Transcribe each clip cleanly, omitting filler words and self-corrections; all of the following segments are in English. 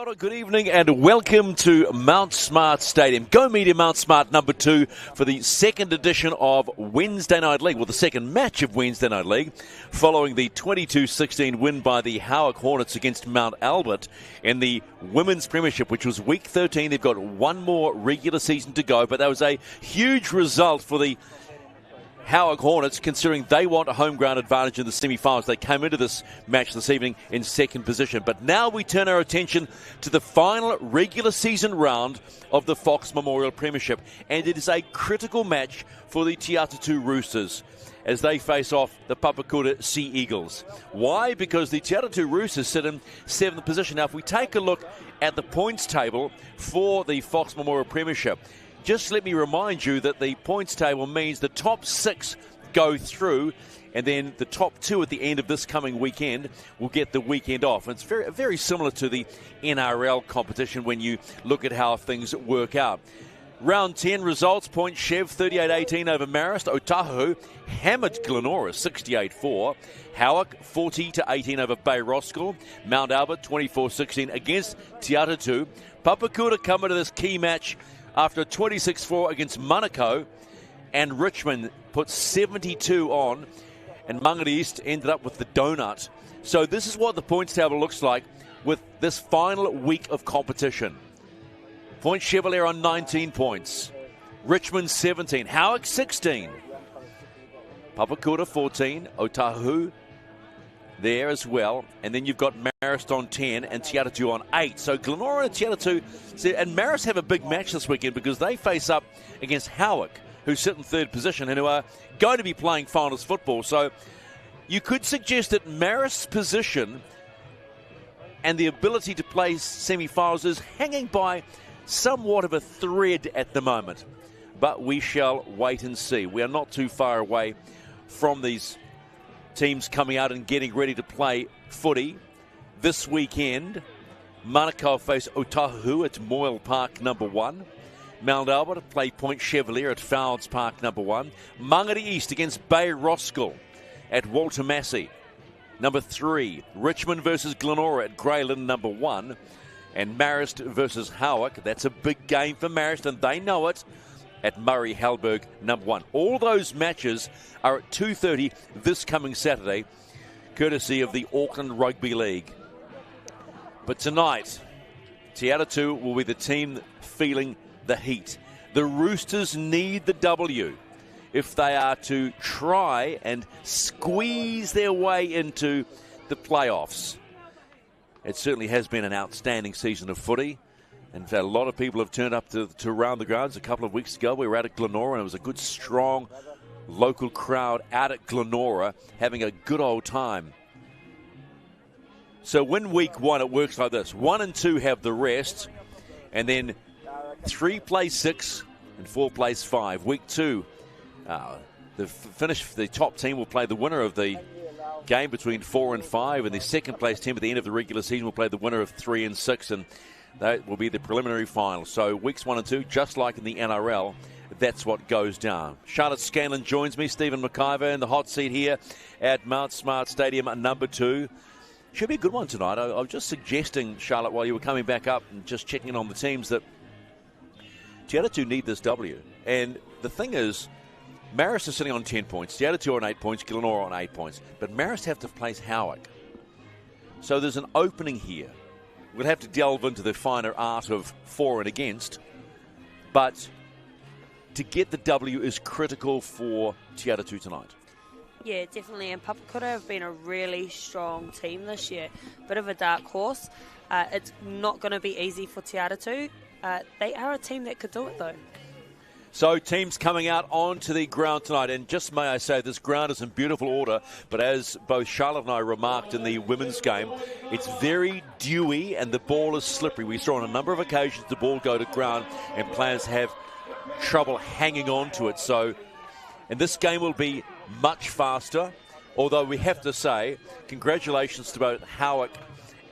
Kia ora, good evening and welcome to Mount Smart Stadium. Go Media Mount Smart number 2 for the second edition of Wednesday Night League, well the second match of Wednesday Night League, following the 22-16 win by the Howick Hornets against Mount Albert in the Women's Premiership, which was week 13. They've got one more regular season to go, but that was a huge result for the Howick Hornets, considering they want a home ground advantage in the semi-finals. They came into this match this evening in second position. But now we turn our attention to the final regular season round of the Fox Memorial Premiership. And it is a critical match for the Te Atatu Roosters as they face off the Papakura Sea Eagles. Why? Because the Te Atatu Roosters sit in 7th position. Now, if we take a look at the points table for the Fox Memorial Premiership, just let me remind you that the points table means the top 6 go through, and then the top 2 at the end of this coming weekend will get the weekend off. And it's very, very similar to the NRL competition when you look at how things work out. Round 10 results, Point Chev 38-18 over Marist. Otahu hammered Glenora 68-4. Howick 40-18 over Bay Roskill. Mount Albert 24-16 against Te Atatu. Papakura come into this key match after a 26-4 against Manukau, and Richmond put 72 on, and Mangere East ended up with the donut. So this is what the points table looks like with this final week of competition. Point Chevalier on 19 points. Richmond 17. Howick 16. Papakura 14. Otahu there as well. And then you've got Marist on 10 and Te Atatu on 8. So Glenora and Te Atatu, and Marist have a big match this weekend because they face up against Howick, who sit in 3rd position and who are going to be playing finals football. So you could suggest that Marist's position and the ability to play semi-finals is hanging by somewhat of a thread at the moment. But we shall wait and see. We are not too far away from these teams coming out and getting ready to play footy. This weekend, Manukau face Otahu at Moyle Park number 1. Mount Albert play Point Chevalier at Fowles Park number 1. Mangere East against Bay Roskill at Walter Massey number 3. Richmond versus Glenora at Greyland number 1. And Marist versus Howick. That's a big game for Marist, and they know it, at Murray Halberg number 1. All those matches are at 2:30 this coming Saturday, courtesy of the Auckland Rugby League. But tonight, Te Atatu will be the team feeling the heat. The Roosters need the W if they are to try and squeeze their way into the playoffs. It certainly has been an outstanding season of footy. And a lot of people have turned up to around the grounds. A couple of weeks ago, we were out at Glenora, and it was a good, strong local crowd out at Glenora having a good old time. So when week 1, it works like this. 1 and 2 have the rest, and then 3 play 6 and 4 plays 5. Week 2, the top team will play the winner of the game between 4 and 5, and the second place team at the end of the regular season will play the winner of 3 and 6, and that will be the preliminary final. So weeks 1 and 2, just like in the NRL, that's what goes down. Charlotte Scanlon joins me, Stephen McIver in the hot seat here at Mount Smart Stadium number 2. Should be a good one tonight. I was just suggesting, Charlotte, while you were coming back up and just checking in on the teams, that Te Atatu need this W. And the thing is, Marist is sitting on 10 points, Te Atatu on 8 points, Glenora on 8 points. But Marist have to place Howick. So there's an opening here. We'll have to delve into the finer art of for and against. But to get the W is critical for Te Atatu tonight. Yeah, definitely. And Papakura have been a really strong team this year. Bit of a dark horse. It's not going to be easy for Te Atatu. They are a team that could do it, though. So teams coming out onto the ground tonight, and just may I say, this ground is in beautiful order, but as both Charlotte and I remarked in the women's game, it's very dewy and the ball is slippery. We saw on a number of occasions the ball go to ground and players have trouble hanging on to it. So, and this game will be much faster, although we have to say congratulations to both Howick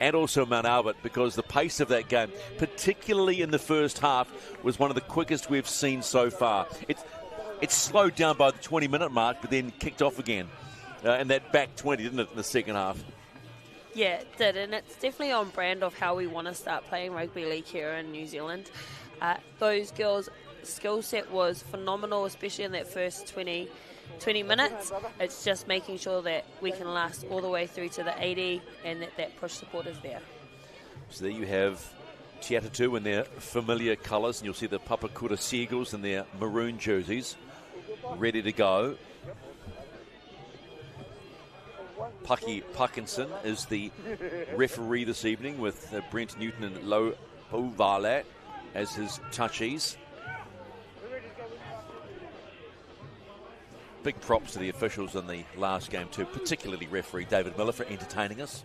and also Mount Albert, because the pace of that game, particularly in the first half, was one of the quickest we've seen so far. It slowed down by the 20-minute mark, but then kicked off again. And that back 20, didn't it, in the second half? Yeah, it did, and it's definitely on brand of how we want to start playing rugby league here in New Zealand. Those girls' skill set was phenomenal, especially in that first 20 minutes. It's just making sure that we can last all the way through to the 80 and that push support is there. So there you have Te Atatu in their familiar colours, and you'll see the Papakura Sea Eagles in their maroon jerseys, ready to go. Pucky Parkinson is the referee this evening, with Brent Newton and Lo Ovalat as his touchies. Big props to the officials in the last game too, particularly referee David Miller for entertaining us.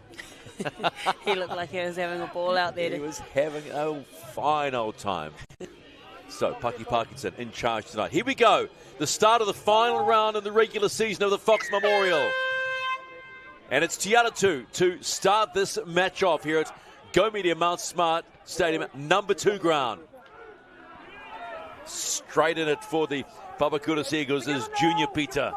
He looked like he was having a ball out there. He was having a fine old time. So, Pucky Parkinson in charge tonight. Here we go. The start of the final round in the regular season of the Fox Memorial. And it's Te Atatu to start this match off here at Go Media Mount Smart Stadium, number 2 ground. Straight in it for the Papakura Sea Eagles is Junior Peter.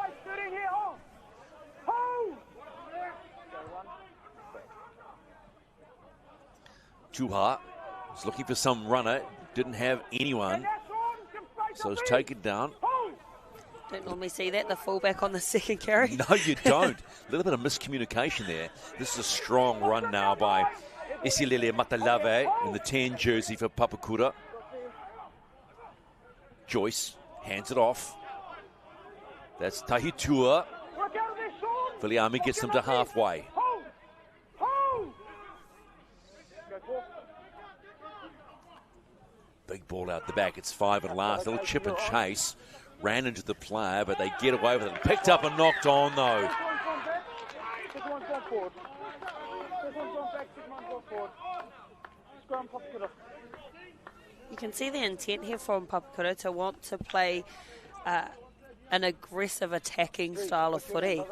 Chuha is looking for some runner, didn't have anyone, so it's taken down. Don't normally see that, the fullback on the second carry. No, you don't. A little bit of miscommunication there. This is a strong run now by Isilele Matalave in the 10 jersey for Papakura. Joyce hands it off. That's Tahitua. Filiami gets them to halfway. Big ball out the back. It's 5 and last. Little chip and chase. Ran into the player, but they get away with it. Picked up and knocked on, though. You can see the intent here from Papakura to want to play an aggressive attacking style of footy.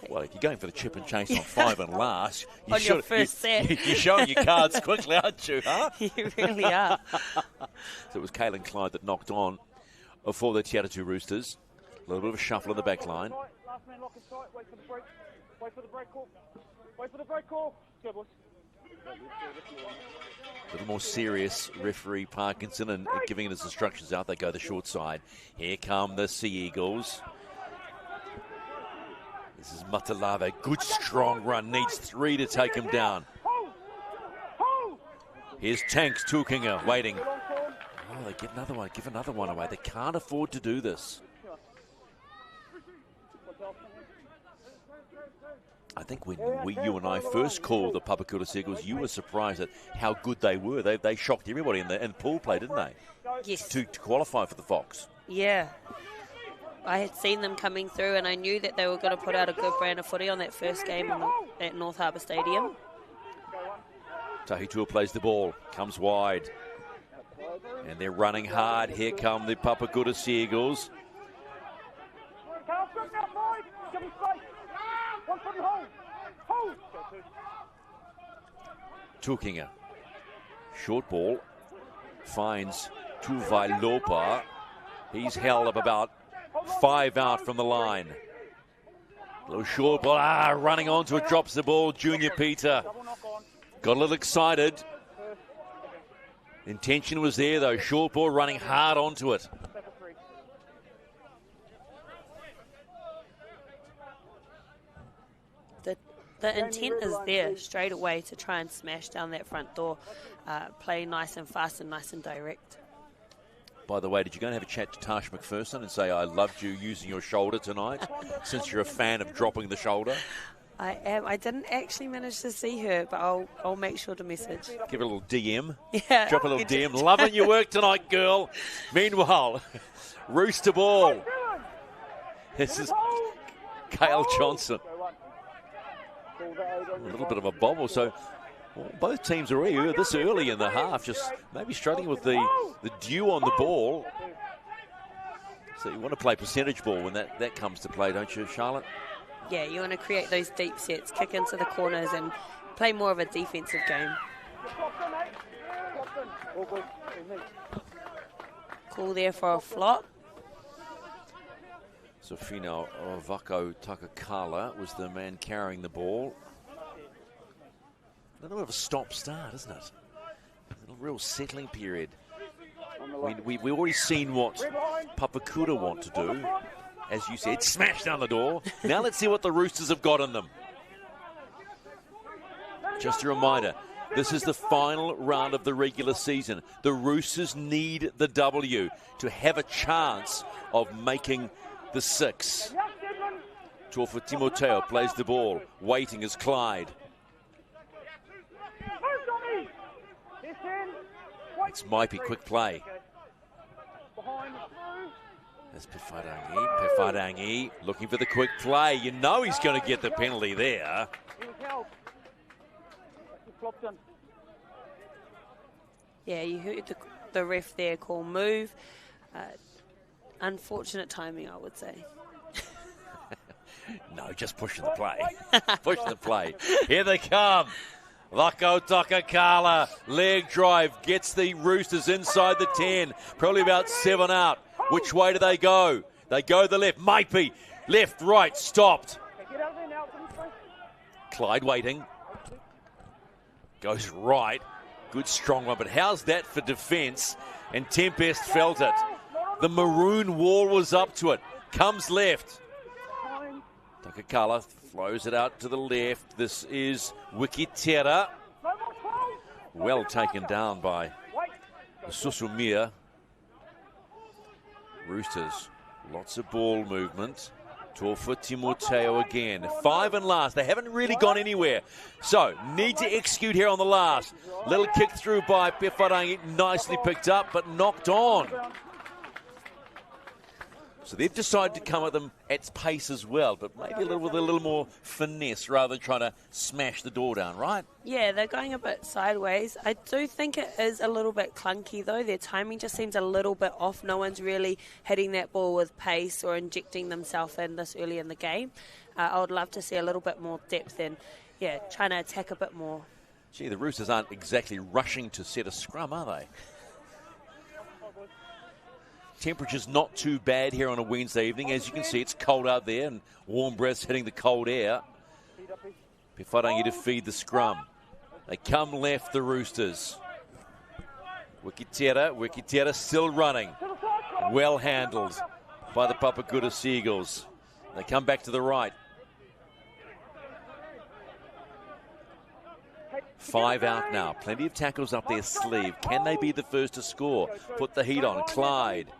Well, if you're going for the chip and chase on 5 and last, on your first set. You're showing your cards quickly, aren't you, huh? You really are. So it was Kaylin Clyde that knocked on for the Te Atatu Roosters. A little bit of a shuffle in the back line. Last man lock in tight. Wait for the break. Wait for the break call. Wait for the break call. Go, boys. A little more serious referee Parkinson and giving his instructions out. They go the short side. Here come the Sea Eagles. This is Matalave. Good strong run. Needs 3 to take him down. Here's Tanks Tukinga waiting. Oh, they get another one. Give another one away. They can't afford to do this. I think when you and I first called the Papakura Sea Eagles, you were surprised at how good they were. They shocked everybody in pool play, didn't they? Yes. To qualify for the Fox. Yeah. I had seen them coming through, and I knew that they were going to put out a good brand of footy on that first game at North Harbour Stadium. Tahitua plays the ball, comes wide. And they're running hard. Here come the Papakura Sea Eagles. Tukinga. Short ball. Finds Tuvai Lopa. He's held up about 5 out from the line. Little short ball. Running onto it. Drops the ball. Junior Peter. Got a little excited. Intention was there, though. Short ball running hard onto it. The intent is there straight away to try and smash down that front door, play nice and fast and nice and direct. By the way, did you go and have a chat to Tash McPherson and say, I loved you using your shoulder tonight, since you're a fan of dropping the shoulder? I am. I didn't actually manage to see her, but I'll make sure to message. Give it a little DM. Yeah. Drop a little DM. Loving your work tonight, girl. Meanwhile, Rooster ball. This is Kale Johnson. A little bit of a bobble. So both teams are this early in the half, just maybe struggling with the dew on the ball. So you want to play percentage ball when that comes to play, don't you, Charlotte? Yeah, you want to create those deep sets, kick into the corners and play more of a defensive game. Call there for a flop. So Fino Vako Takakala was the man carrying the ball. A little bit of a stop-start, isn't it? A real settling period. We've already seen what Papakura want to do. As you said, smash down the door. Now let's see what the Roosters have got in them. Just a reminder, this is the final round of the regular season. The Roosters need the W to have a chance of making the 6. Tofu Timoteo plays the ball. Waiting is Clyde. It's Maipi, quick play. There's Pefarangi. Pefarangi looking for the quick play. You know he's going to get the penalty there. Yeah, you heard the ref there call move. Unfortunate timing, I would say. No, just pushing the play. Pushing the play. Here they come. Vako Takakala, leg drive, gets the Roosters inside the 10. Probably about 7 out. Which way do they go? They go the left. Maipi, left, right, stopped. Clyde waiting. Goes right. Good strong one, but how's that for defence? And Tempest felt it. The maroon wall was up to it. Comes left. Takakala flows it out to the left. This is Wikitera. Well taken down by Susumia. Roosters, lots of ball movement. Tofu Timoteo again. 5 and last. They haven't really gone anywhere. So, need to execute here on the last. Little kick through by Pefarangi. Nicely picked up, but knocked on. So they've decided to come at them at pace as well, but maybe with a little more finesse rather than trying to smash the door down, right? Yeah, they're going a bit sideways. I do think it is a little bit clunky, though. Their timing just seems a little bit off. No one's really hitting that ball with pace or injecting themselves in this early in the game. I would love to see a little bit more depth and, yeah, trying to attack a bit more. Gee, the Roosters aren't exactly rushing to set a scrum, are they? Temperature's not too bad here on a Wednesday evening. As you can see, it's cold out there and warm breaths hitting the cold air. Pefarangi to feed the scrum. They come left, the Roosters. Wikitera still running. Well handled by the Papakura Sea Eagles. They come back to the right. 5 out now. Plenty of tackles up their sleeve. Can they be the first to score? Put the heat on. Clyde.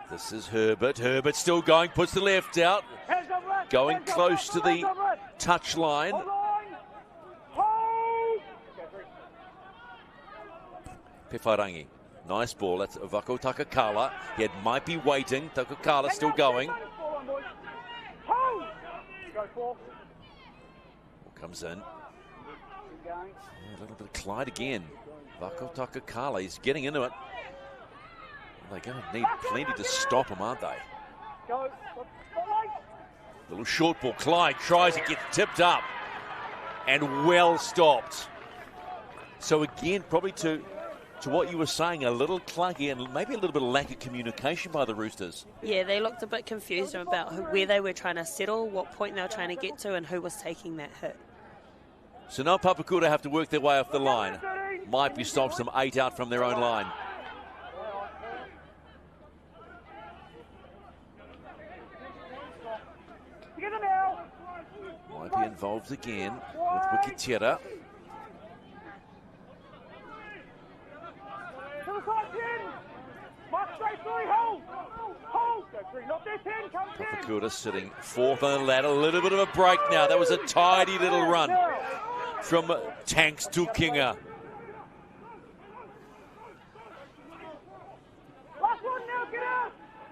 This is Herbert. Herbert still going. Puts the left out. Going close to the touch line. Pefarangi. Nice ball. That's Vako Takakala. He had Maipi waiting. Takakala still going. Comes in. Yeah, a little bit of Clyde again. Vako Takakala, he's getting into it. They're going to need plenty to stop him, aren't they? Little short ball. Clyde tries to get tipped up. And well stopped. So again, probably to what you were saying, a little clunky and maybe a little bit of lack of communication by the Roosters. Yeah, they looked a bit confused about where they were trying to settle, what point they were trying to get to, and who was taking that hit. So now Papakura have to work their way off the line. Might be stops them 8 out from their own line. Might be involved again with Wikitera. Papakura sitting 4th on the ladder. A little bit of a break now. That was a tidy little run from Tanks to Kinga.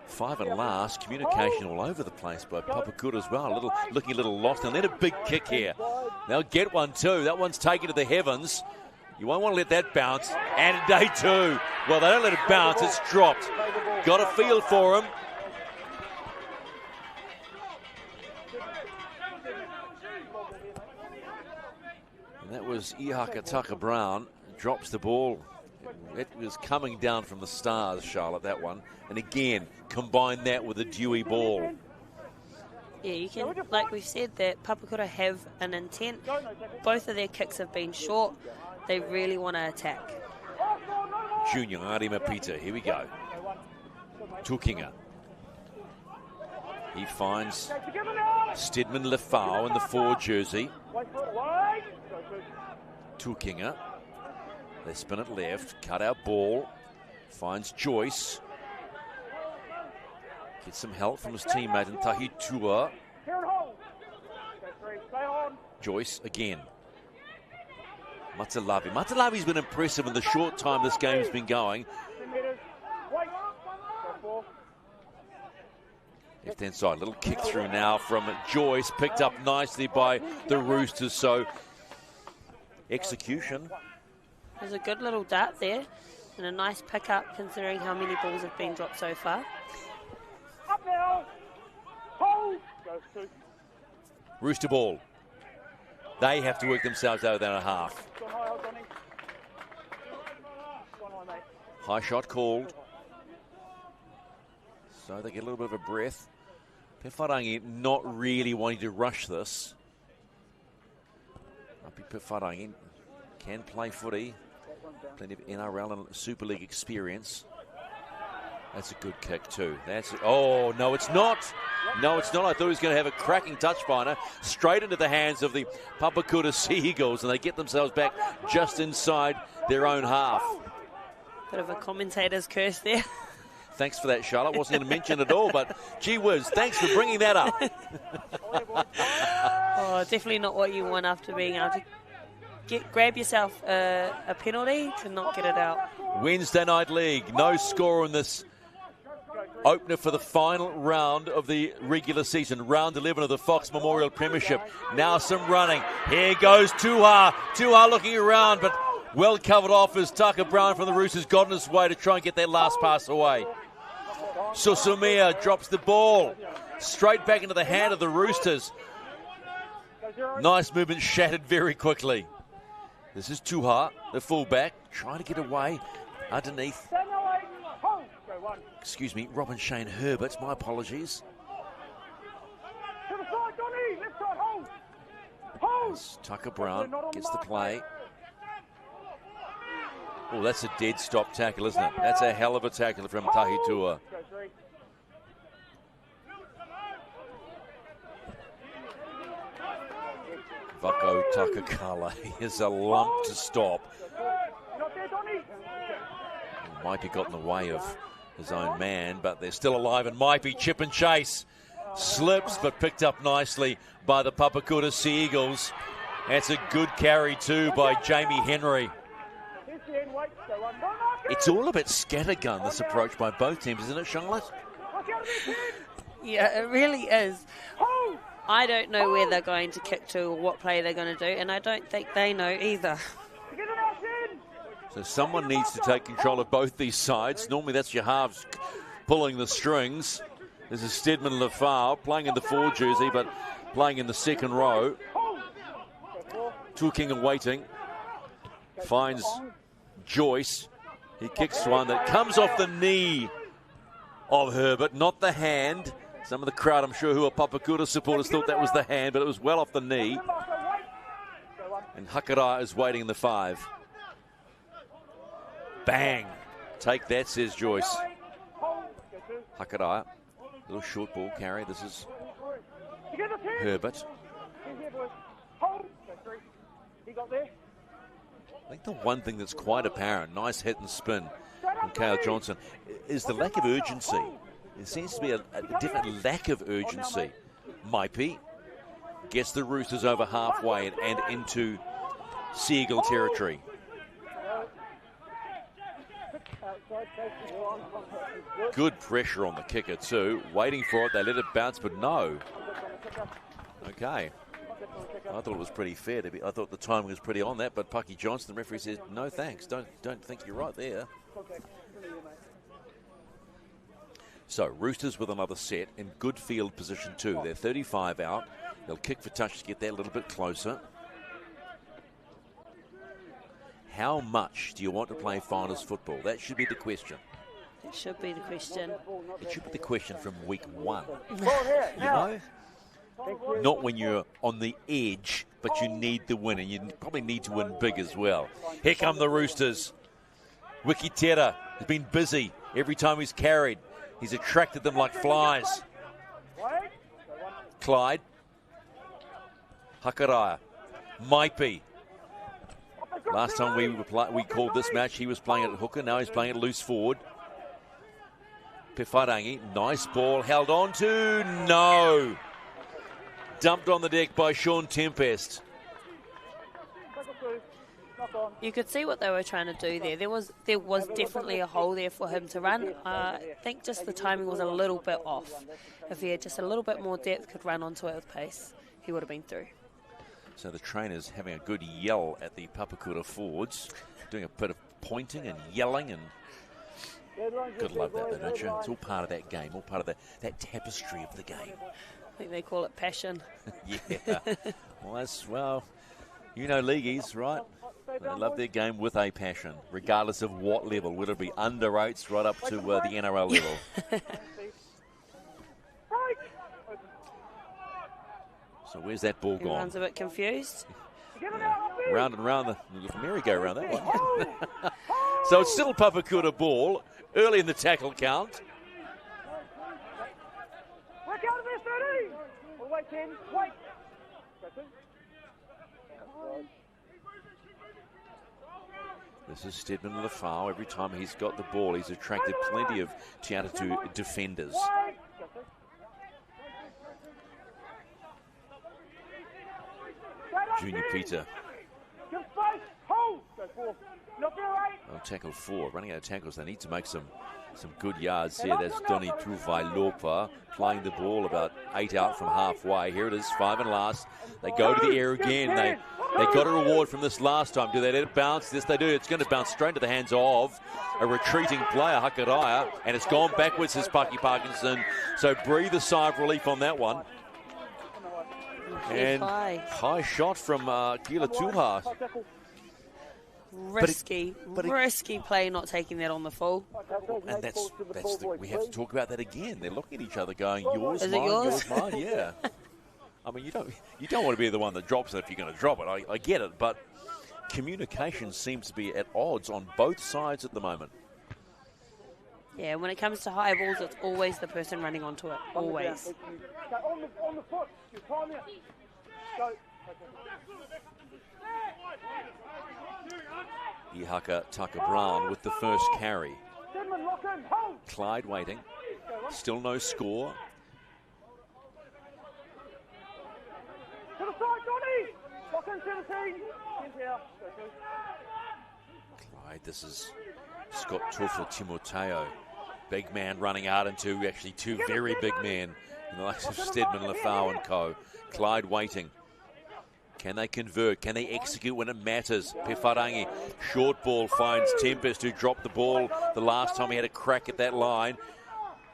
Five and last, communication all over the place by Papakura as well. Looking a little lost. And then a big kick here. They'll get one too. That one's taken to the heavens. You won't want to let that bounce. And day 2. Well, they don't let it bounce. It's dropped. Got a feel for him. And that was Ihaka Tucker Brown. Drops the ball. It was coming down from the stars, Charlotte, that one. And again, combine that with a dewy ball. Yeah, you can, like we've said, that Papakura have an intent. Both of their kicks have been short. They really want to attack. Junior Arima Peter, here we go. Tukinga. He finds Stedman Lefau in the 4 jersey. Tukinga. They spin it left, cut out ball. Finds Joyce. Gets some help from his teammate in Tahitua. Joyce again. Matalavi. Matalavi's been impressive in the short time this game's been going. Left-hand side, little kick through now from Joyce, picked up nicely by the Roosters, so execution. There's a good little dart there and a nice pick-up considering how many balls have been dropped so far. Up now. Hold. Goes to. Rooster ball. They have to work themselves out of that and a half. High shot called. So they get a little bit of a breath. Pewharangi not really wanting to rush this. Pewharangi can play footy. Plenty of NRL and Super League experience. That's a good kick too. Oh, no, it's not. No, it's not. I thought he was going to have a cracking touch finder straight into the hands of the Papakura Sea Eagles, and they get themselves back just inside their own half. Bit of a commentator's curse there. Thanks for that, Charlotte. Wasn't going to mention it all, but gee whiz, thanks for bringing that up. Oh, definitely not what you want after being able to grab yourself a penalty to not get it out. Wednesday Night League, no score in this opener for the final round of the regular season, round 11 of the Fox Memorial Premiership. Now some running. Here goes Tuha. Tuha looking around, but well covered off as Tucker Brown from the Roosters got in his way to try and get that last pass away. Susumia drops the ball straight back into the hand of the Roosters. Nice movement, shattered very quickly. This is Tuha, the fullback, trying to get away underneath. Excuse me, Robin Shane Herbert, my apologies. As Tucker Brown gets the play. Oh, that's a dead stop tackle, isn't it? That's a hell of a tackle from Tahitua. Vako Takakala is a lump to stop. Maipi got in the way of his own man, but they're still alive, and Maipi chip and chase. Slips, but picked up nicely by the Papakura Sea Eagles. That's a good carry too by Jamie Henry. It's all a bit scattergun, this approach by both teams, isn't it, Charlotte? Yeah, it really is. I don't know where they're going to kick to or what play they're going to do, and I don't think they know either. So someone needs to take control of both these sides. Normally that's your halves pulling the strings. This is Stedman Lefau playing in the 4 jersey, but playing in the second row. Tukinga waiting. Finds Joyce. He kicks one that comes off the knee of Herbert, not the hand. Some of the crowd, I'm sure, who are Papakura supporters thought that was the hand, but it was well off the knee. And Hakara is waiting in the 5. Bang! Take that, says Joyce. Hakara, little short ball carry. This is Herbert. I think the one thing that's quite apparent, nice hit and spin from Cale Johnson, is the lack of urgency. There seems to be a definite lack of urgency. Maipi gets the Roosters over halfway and into Seagull territory. Good pressure on the kicker too. Waiting for it, they let it bounce, but no. Okay. I thought it was pretty fair to be. I thought the timing was pretty on that, but Pucky Johnson, the referee, says no thanks. Don't think you're right there. So Roosters with another set in good field position too. They're 35 out. They'll kick for touch to get that a little bit closer. How much do you want to play finals football? That should be the question. It should be the question. It should be the question from week 1. You know? not when you're on the edge, but you need the win, and you probably need to win big as well. Here come the Roosters. Wiki Tera has been busy every time he's carried. He's attracted them like flies. Clyde. Hakaraya. Maipi. Last time we called this match, he was playing at hooker. Now he's playing at loose forward. Pewharangi. Nice ball. Held on to. No. Dumped on the deck by Sean Tempest. You could see what they were trying to do there. There was definitely a hole there for him to run. I think just the timing was a little bit off. If he had just a little bit more depth, could run onto it with pace, he would have been through. So the trainer's having a good yell at the Papakura forwards, doing a bit of pointing and yelling, and good love that, though, don't you? It's all part of that game, all part of that tapestry of the game. I think they call it passion. Yeah. Well, you know leagueies, right? They love their game with a passion, regardless of what level. Would it be under eights right up to the NRL level? So where's that ball gone? Everyone's a bit confused. Yeah. Round and round the little merry-go-round, that one. So it's still Papakura ball, early in the tackle count. Work out of there, 30! Wait, 10, wait! This is Stedman Lafau. Every time he's got the ball, he's attracted plenty of Te Atatu defenders. Junior Peter. Oh, tackle 4. Running out of tackles. They need to make some good yards here. That's Doni Tuvailopa playing the ball about 8 out from halfway. Here it is, 5 and last. They go to the air again. They got a reward from this last time. Do they let it bounce? Yes, they do. It's going to bounce straight into the hands of a retreating player, Hakaraya, and it's gone backwards, says Paki Parkinson. So breathe a sigh of relief on that one. And high shot from Gila Tuha. Risky play, not taking that on the full. And we have to talk about that again. They're looking at each other going, yours, Is mine, it yours? yours, mine, yeah. I mean, you don't want to be the one that drops it if you're going to drop it. I get it, but communication seems to be at odds on both sides at the moment. Yeah, when it comes to high balls, it's always the person running onto it. Always. On the foot. You time it. Go. Ihaka Tucker Brown with the first carry. Clyde waiting. Still no score. To the side, Johnny! Lock in 17. Clyde, this is Scott Tufa Timoteo. Big man running out into actually two very big men in the likes of Stedman, Lafau and co. Clyde waiting. Can they convert? Can they execute when it matters? Pewharangi, short ball, finds Tempest, who dropped the ball the last time he had a crack at that line.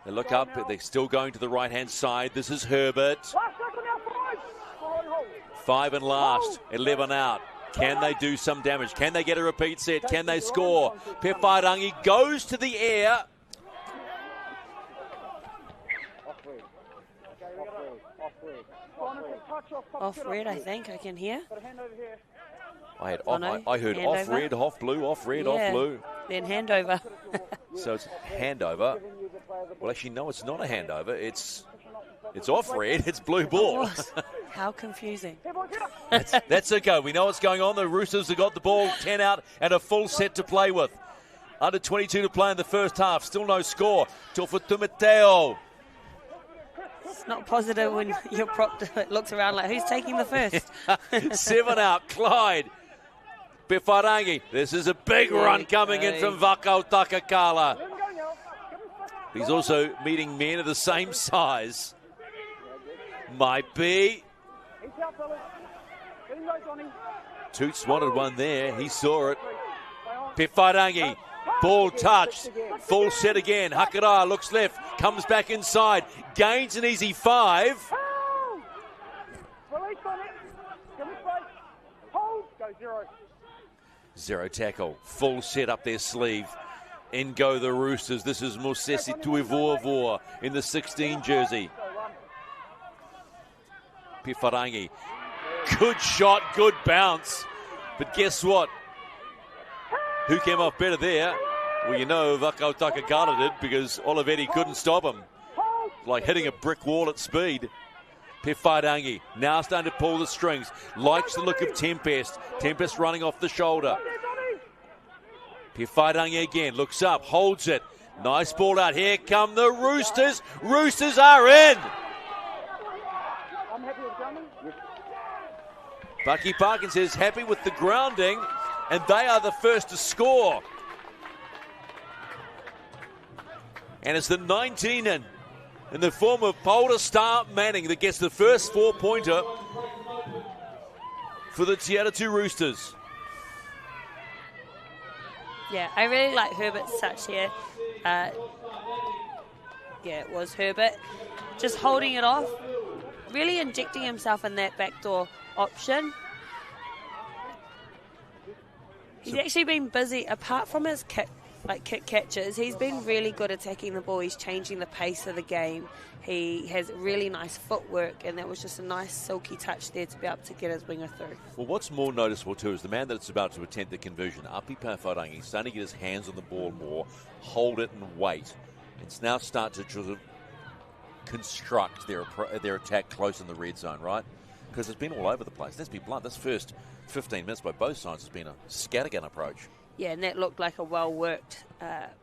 They look up, but they're still going to the right-hand side. This is Herbert. 5 and last, 11 out. Can they do some damage? Can they get a repeat set? Can they score? Pewharangi goes to the air. Off red, I think I can hear. I heard off red, off blue, off red, off blue. Then handover. So it's handover. Well, actually, no, it's not a handover. It's off red. It's blue ball. How confusing. That's okay. We know what's going on. The Roosters have got the ball 10 out and a full set to play with. Under 22 to play in the first half. Still no score. Tofa Tumateo. It's not positive when your prop looks around like, who's taking the first? 7 out, Clyde. Pewharangi. This is a big run coming in from Vakau Takakala. He's also meeting men of the same size. Might be. Toots wanted one there. He saw it. Pewharangi. Ball touched. Full set again. Hakaraya looks left. Comes back inside. Gains an easy 5. Zero tackle. Full set up their sleeve. In go the Roosters. This is Mosesi Tuivoavoa in the 16 jersey. Pifarangi. Good shot, good bounce. But guess what? Who came off better there? Well, you know Vakau Takagala did, because Olivetti couldn't stop him. Like hitting a brick wall at speed. Pifarangi now starting to pull the strings. Likes the look of Tempest. Tempest running off the shoulder. Pifarangi again, looks up, holds it. Nice ball out. Here come the Roosters. Roosters are in. Bucky Parkins is happy with the grounding, and they are the first to score. And it's the 19 in the form of Polder Star Manning that gets the first 4-pointer for the Te Atatu Roosters. Yeah, I really like Herbert's touch here. Yeah, it was Herbert. Just holding it off, really injecting himself in that backdoor option. He's actually been busy, apart from his kick catches, he's been really good attacking the ball. He's changing the pace of the game. He has really nice footwork, and that was just a nice silky touch there to be able to get his winger through. Well, what's more noticeable too is the man that's about to attempt the conversion, Api Pafarangi, starting to get his hands on the ball more, hold it and wait. It's now start to sort of construct their attack close in the red zone, right? Because it's been all over the place. Let's be blunt. This first 15 minutes by both sides has been a scattergun approach. Yeah, and that looked like a well-worked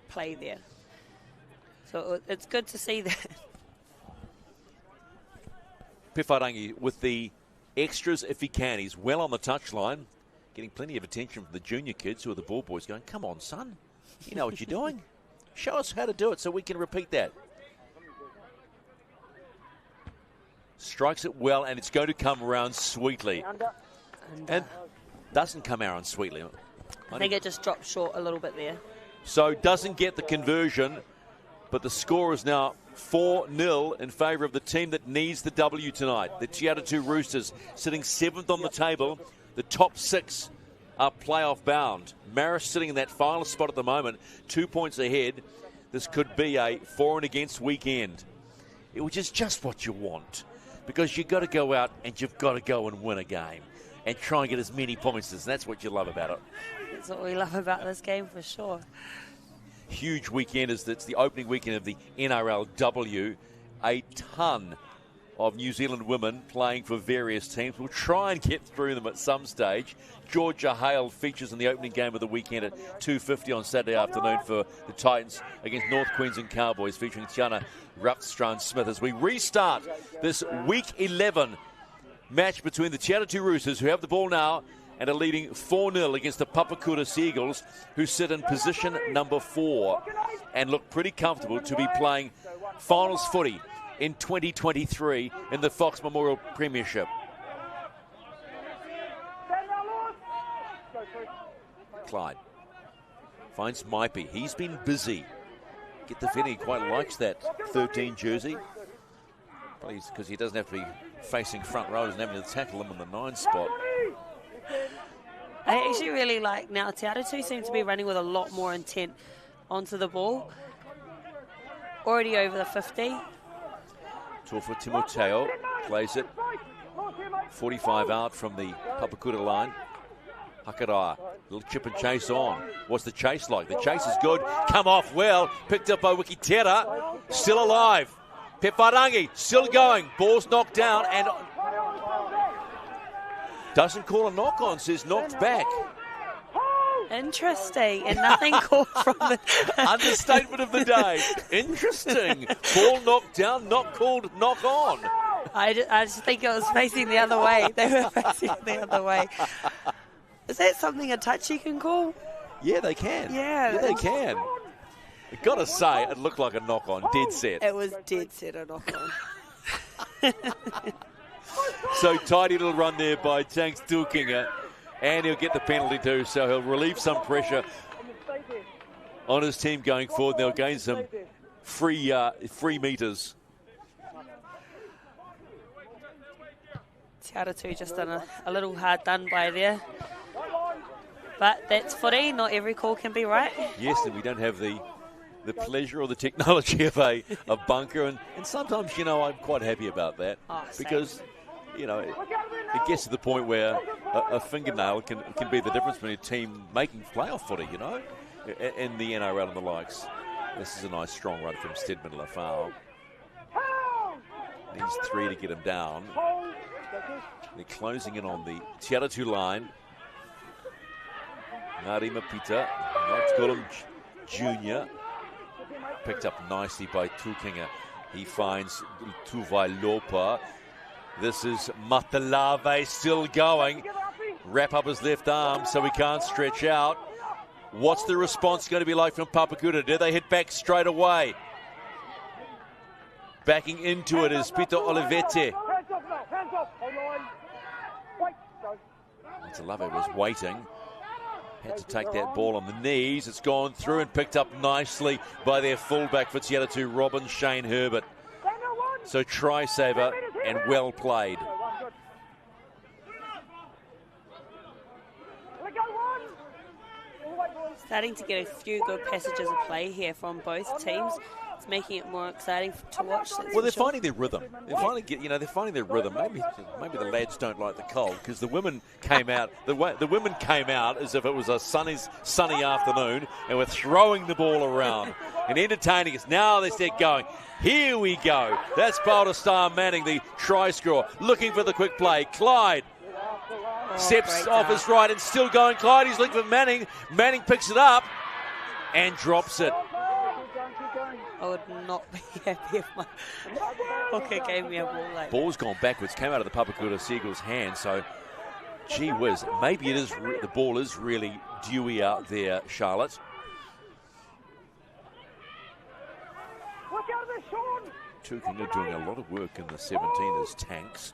play there. So it's good to see that. Pifarangi with the extras if he can. He's well on the touchline, getting plenty of attention from the junior kids who are the ball boys going, come on, son. You know what you're doing. Show us how to do it so we can repeat that. Strikes it well, and it's going to come around sweetly. And doesn't come around sweetly. I think it just dropped short a little bit there. So doesn't get the conversion, but the score is now 4-0 in favour of the team that needs the W tonight. The Te Atatu Roosters sitting 7th on the table. The top 6 are playoff bound. Marist sitting in that final spot at the moment, 2 points ahead. This could be a for and against weekend, which is just what you want, because you've got to go out and you've got to go and win a game and try and get as many points as that's what you love about it. That's what we love about this game for sure. Huge weekend as it's the opening weekend of the NRLW. A ton of New Zealand women playing for various teams. We'll try and get through them at some stage. Georgia Hale features in the opening game of the weekend at 2:50 on Saturday afternoon for the Titans against North Queensland Cowboys, featuring Tiana Rupstrand-Smith as we restart this Week 11 match between the Te Atatu Roosters, who have the ball now and are leading 4-0 against the Papakura Sea Eagles, who sit in position number 4 and look pretty comfortable to be playing finals footy in 2023 in the Fox Memorial Premiership. Clyde finds Maipi. He's been busy. Get the feeling he quite likes that 13 jersey. Probably because he doesn't have to be facing front rows and having to tackle them in the 9 spot. I actually really like now Te Atatu seem to be running with a lot more intent onto the ball. Already over the 50. Tofa Timoteo plays it. 45 out from the Papakura line. Hakara, little chip and chase on. What's the chase like? The chase is good. Come off well. Picked up by Wikitera. Still alive. Pifarangi still going. Ball's knocked down and doesn't call a knock on, says knocked back. Interesting, and nothing called from the... Understatement of the day. Interesting. Ball knocked down, not called knock on. I just think it was facing the other way. They were facing the other way. Is that something a touchy can call? Yeah, they can. Yeah, they can. I've got to say, it looked like a knock on, dead set. It was dead set a knock on. So tidy little run there by Tanks Dulkinger, and he'll get the penalty too, so he'll relieve some pressure on his team going forward. They'll gain some free meters. Te Atatu just done a little hard done by there. But that's footy, not every call can be right. Yes, and we don't have the pleasure or the technology of a bunker, and sometimes, you know, I'm quite happy about that, because you know, it gets to the point where a fingernail can be the difference between a team making playoff footy, you know, in the NRL and the likes. This is a nice strong run from Stedman Lafau. Needs 3 to get him down. They're closing in on the Te Atatu line. Ngāri Mapita, Notgulum Jr. Picked up nicely by Tukinga. He finds Tuvai Lopa. This is Matalave still going. Wrap up his left arm so he can't stretch out. What's the response going to be like from Papakura? Do they hit back straight away? Backing into it is Peter Olivete. Matalave was waiting. Had to take that ball on the knees. It's gone through and picked up nicely by their fullback for Te Atatu, Robin Shane Herbert. So try saver and well played. Starting to get a few good passages of play here from both teams. It's making it more exciting to watch. Well, they're finding their rhythm. They're finding their rhythm. Maybe the lads don't like the cold because the women came out. The women came out as if it was a sunny afternoon and were throwing the ball around and entertaining us. Now they start going. Here we go. That's Boulder Star Manning, the try scorer, looking for the quick play. Clyde steps off his right and still going. Clyde, he's looking for Manning. Manning picks it up and drops it. I would not be happy if my hooker gave me a ball like that. Ball's gone backwards, came out of the Papakura Sea Eagles' hand, so gee whiz, maybe it is the ball is really dewy out there, Charlotte. Tukinga doing a lot of work in the 17 as Tanks.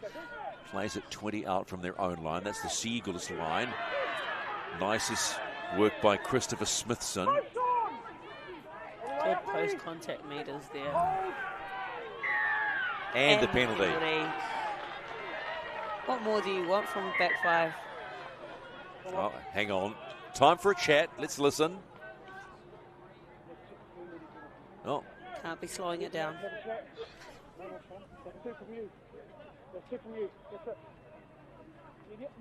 Plays at 20 out from their own line. That's the Sea Eagles line. Nicest work by Christopher Smithson. Good post-contact meters there. And the penalty. What more do you want from back five? Oh, hang on. Time for a chat. Let's listen. Oh. Can't be slowing it down. You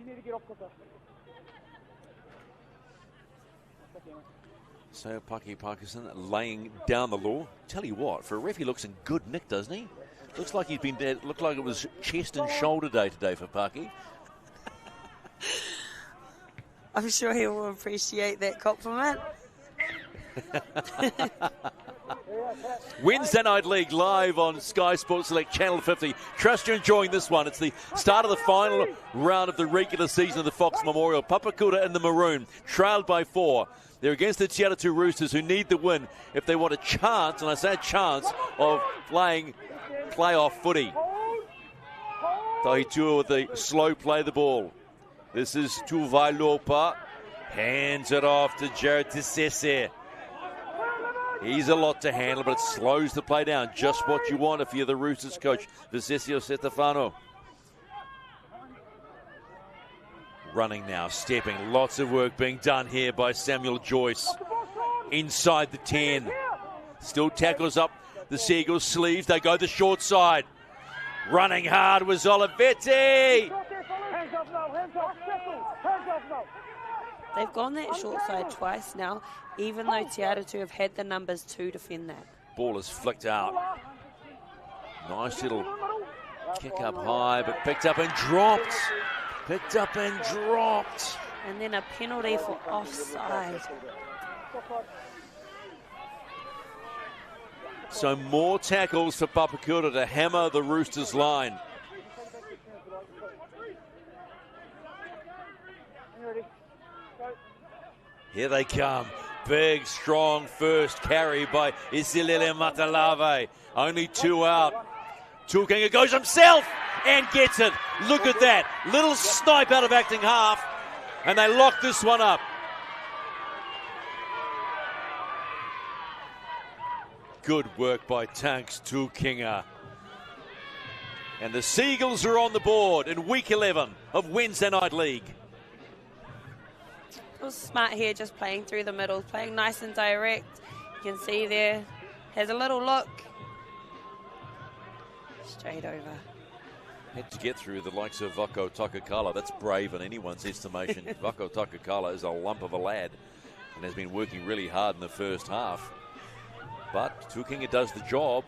need to get off quicker. So Paki Parkinson laying down the law. Tell you what, for a ref, he looks in good nick, doesn't he? Looks like he's been dead. Looked like it was chest and shoulder day today for Paki. I'm sure he will appreciate that compliment. Wednesday Night League live on Sky Sports Select Channel 50. Trust you're enjoying this one. It's the start of the final round of the regular season of the Fox Memorial. Papakura in the maroon, trailed by 4. They're against the Te Atatu Roosters, who need the win if they want a chance, and I say a chance, of playing playoff footy. Tahitua with the slow play the ball. This is Tuvailopa. Hands it off to Jared Tisese. He's a lot to handle, but it slows the play down. Just what you want if you're the Roosters coach, Vicesio Setefano. Running now, stepping. Lots of work being done here by Samuel Joyce. Inside the 10. Still tackles up the Sea Eagles sleeves. They go the short side. Running hard was Olivetti. They've gone that short side twice now, even though Te Atatu have had the numbers to defend that. Ball is flicked out. Nice little kick up high, but picked up and dropped. Picked up and dropped. And then a penalty for offside. So more tackles for Papakura to hammer the Roosters line. Here they come. Big, strong first carry by Isilele Matalave. Only 2 out. Tukinga goes himself and gets it. Look at that. Little snipe out of acting half. And they lock this one up. Good work by Tanks Tukinga. And the Sea Eagles are on the board in week 11 of Wednesday Night League. It was smart here, just playing through the middle, playing nice and direct. You can see there, has a little look. Straight over. Had to get through the likes of Vako Takakala. That's brave in anyone's estimation. Vako Takakala is a lump of a lad and has been working really hard in the first half. But Tukinga does the job.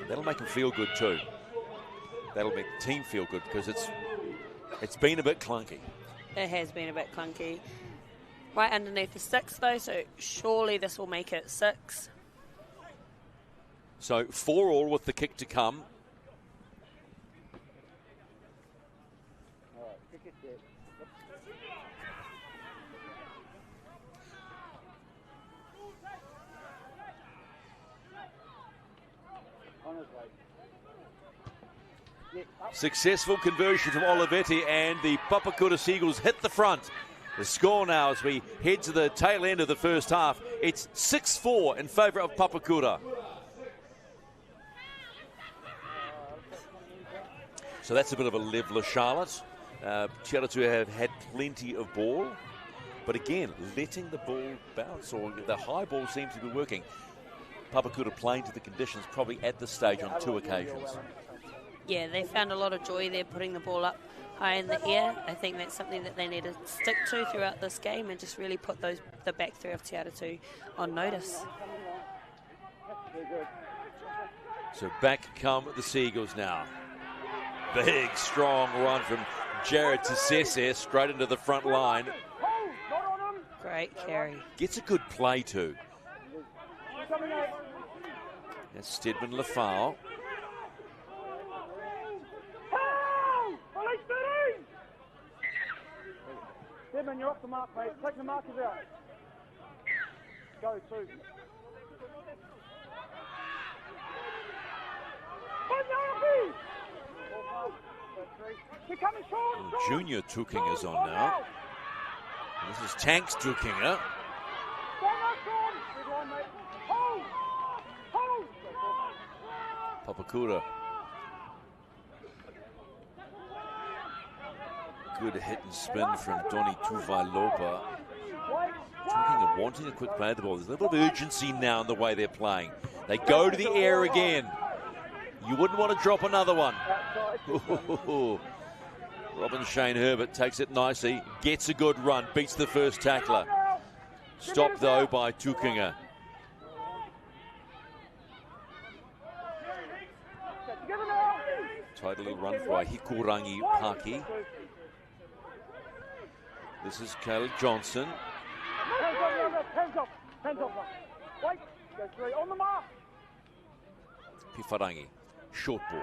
That'll make him feel good too. That'll make the team feel good because it's been a bit clunky. It has been a bit clunky. Right underneath the 6 though, so surely this will make it 6. So 4-all with the kick to come. Successful conversion from Olivetti, and the Papakura Sea Eagles hit the front. The score now as we head to the tail end of the first half, it's 6-4 in favour of Papakura. So that's a bit of a leveller, Charlotte. Te Atatu have had plenty of ball, but again, letting the ball bounce, or the high ball seems to be working. Papakura playing to the conditions probably at this stage on 2 occasions. Yeah, they found a lot of joy there putting the ball up high in the air. I think that's something that they need to stick to throughout this game and just really put the back three of Te Atatu on notice. So back come the Sea Eagles now. Big, strong run from Jared to Sese, straight into the front line. Great carry. Gets a good play too. That's Stedman Lafau. Stedman, you're off the mark, mate. Take the markers out. Go, two. Junior Tukinga's on now. This is Tanks Tukinga. Papakura. Good hit and spin from Doni Tuvailopa. Tukinga wanting a quick play of the ball. There's a little bit of urgency now in the way they're playing. They go to the air again. You wouldn't want to drop another one. Robin Shane Herbert takes it nicely, gets a good run, beats the first tackler. Stopped though by Tukinga. Tight little run by Hikurangi Paki. This is Caleb Johnson. Hands up. Wait, go three, on the mark. Pifarangi, short ball.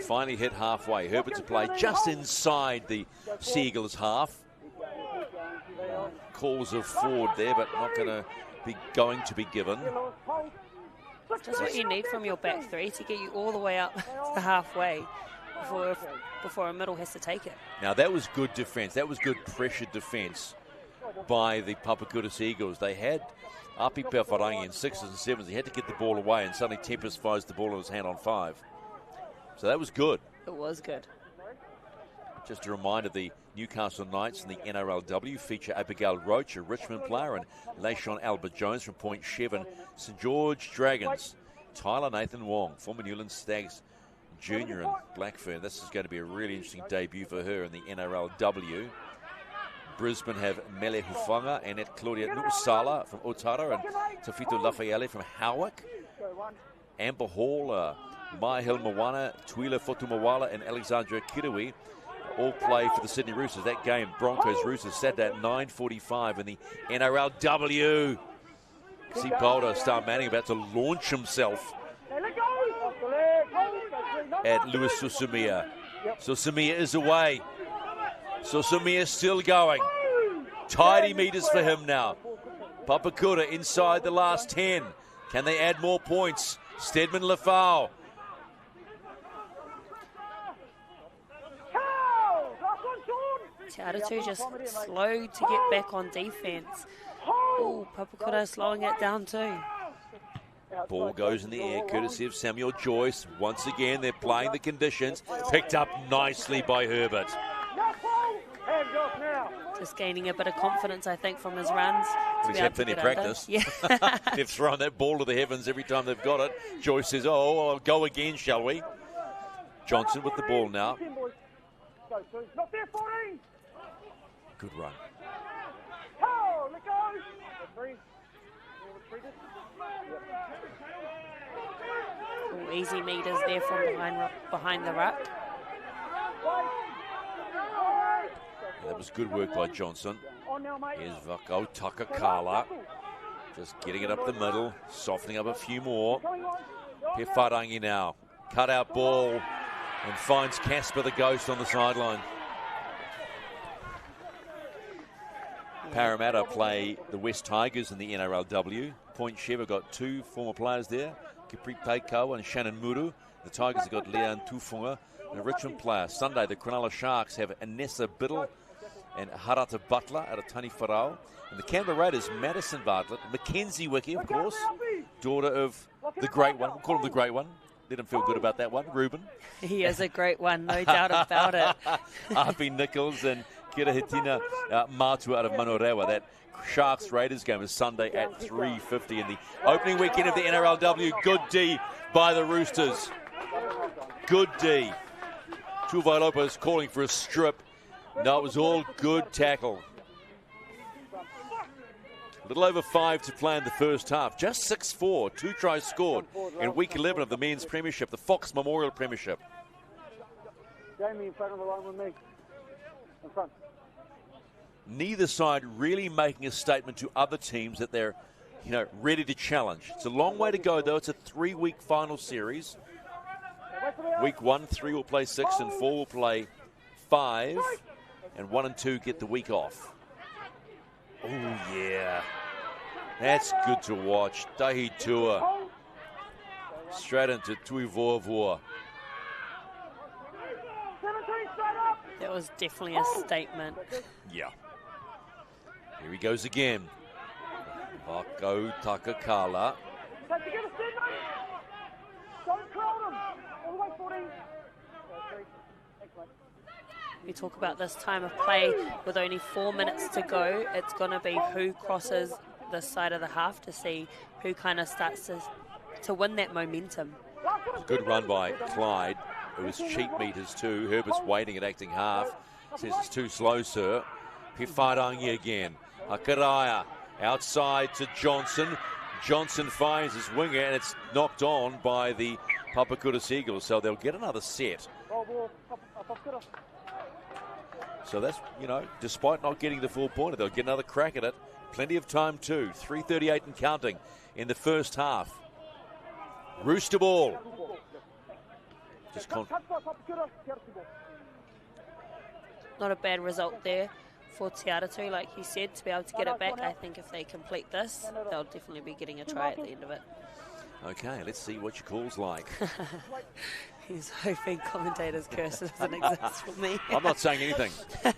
Finally hit halfway. Herbert's a play just inside the Sea Eagles half. Calls of forward there, but not going to be given. Just what you need from your back three to get you all the way up to halfway before a middle has to take it. Now that was good defence. That was good pressure defence by the Papakura Sea Eagles. They had Api Pefarangi in 6s and 7s. He had to get the ball away, and suddenly Tempest fires the ball in his hand on 5. So that was good. It was good. Just a reminder, the Newcastle Knights and the NRLW feature Abigail Roach, a Richmond player, and Layshawn Albert Jones from Point Shevin. St George Dragons, Tyler Nathan Wong, former Newland Stags Junior in Blackfern. This is going to be a really interesting debut for her in the NRLW. Brisbane have Mele Hufanga, Annette Claudia Nusala from Otara, and Tafito Lafayette from Howick. Amber Hall, Mahil Moana, Tuila Fotumawala, and Alexandra Kiriwi all play for the Sydney Roosters. That game, Broncos-Roosters, Saturday at 9:45 in the NRLW. See Boulder, Star Manning about to launch himself at Louis Susumia. Susumia is away. Susumia still going. Tidy meters for him now. Papakura inside the last 10. Can they add more points? Stedman Lafau. Te Atatu just slow to get back on defence. Oh, Papakura slowing it down too. Ball goes in the air, courtesy of Samuel Joyce. Once again, they're playing the conditions. Picked up nicely by Herbert. Hands off now. Just gaining a bit of confidence, I think, from his runs. He's had plenty of practice. Yeah. They've thrown that ball to the heavens every time they've got it. Joyce says, oh, I'll go again, shall we? Johnson with the ball now. Go, two. Not there, 14. Good run. Oh, let go. Three. Ooh, easy meters there from behind the ruck. That was good work by Johnson. Here's Vako Takakala. Just getting it up the middle, softening up a few more. Pewharangi now. Cut out ball and finds Casper the Ghost on the sideline. Parramatta play the West Tigers in the NRLW. Point Sheva got 2 former players there. Kipri Peikau and Shannon Muru. The Tigers have got Leon Tufunga and a Richmond player. Sunday, the Cronulla Sharks have Anessa Biddle and Harata Butler out of Tani Wharau. And the Canberra Raiders, Madison Bartlett, Mackenzie Wiki, of course, daughter of the great one. We'll call him the great one. Let him feel good about that one. Ruben. He is a great one, no doubt about it. Harvey Nichols and Kirahitina Matu out of Manorewa. That Sharks Raiders game is Sunday at 3:50 in the opening weekend of the NRLW. Good D by the Roosters. Good D. Tuvai Lopez calling for a strip. No, it was all good tackle. A little over 5 to play in the first half. Just 6-4. 2 tries scored in week 11 of the men's premiership, the Fox Memorial Premiership. Jamie in front of the line with me. In front. Neither side really making a statement to other teams that they're, ready to challenge. It's a long way to go, though. It's a 3-week final series. Week 1, 3 will play 6, and 4 will play 5, and 1 and 2 get the week off. Oh, yeah. That's good to watch. Tahi Tua. Straight into Tui Voavua. That was definitely a statement. Yeah. Here he goes again. Vako Takakala. We talk about this time of play with only 4 minutes to go. It's going to be who crosses this side of the half to see who kind of starts to win that momentum. Good run by Clyde. It was cheap meters too. Herbert's waiting at acting half. Says it's too slow, sir. Pewharangi again. Akaraya outside to Johnson. Johnson finds his winger and it's knocked on by the Papakura Sea Eagles, so they'll get another set. So that's, despite not getting the 4-pointer, they'll get another crack at it. Plenty of time too. 3:38 and counting in the first half. Rooster ball. Not a bad result there for Te Atatu, like you said, to be able to get it back. I think if they complete this, they'll definitely be getting a try at the end of it. Okay, let's see what your call's like. He's hoping commentator's curse doesn't exist for me. I'm not saying anything.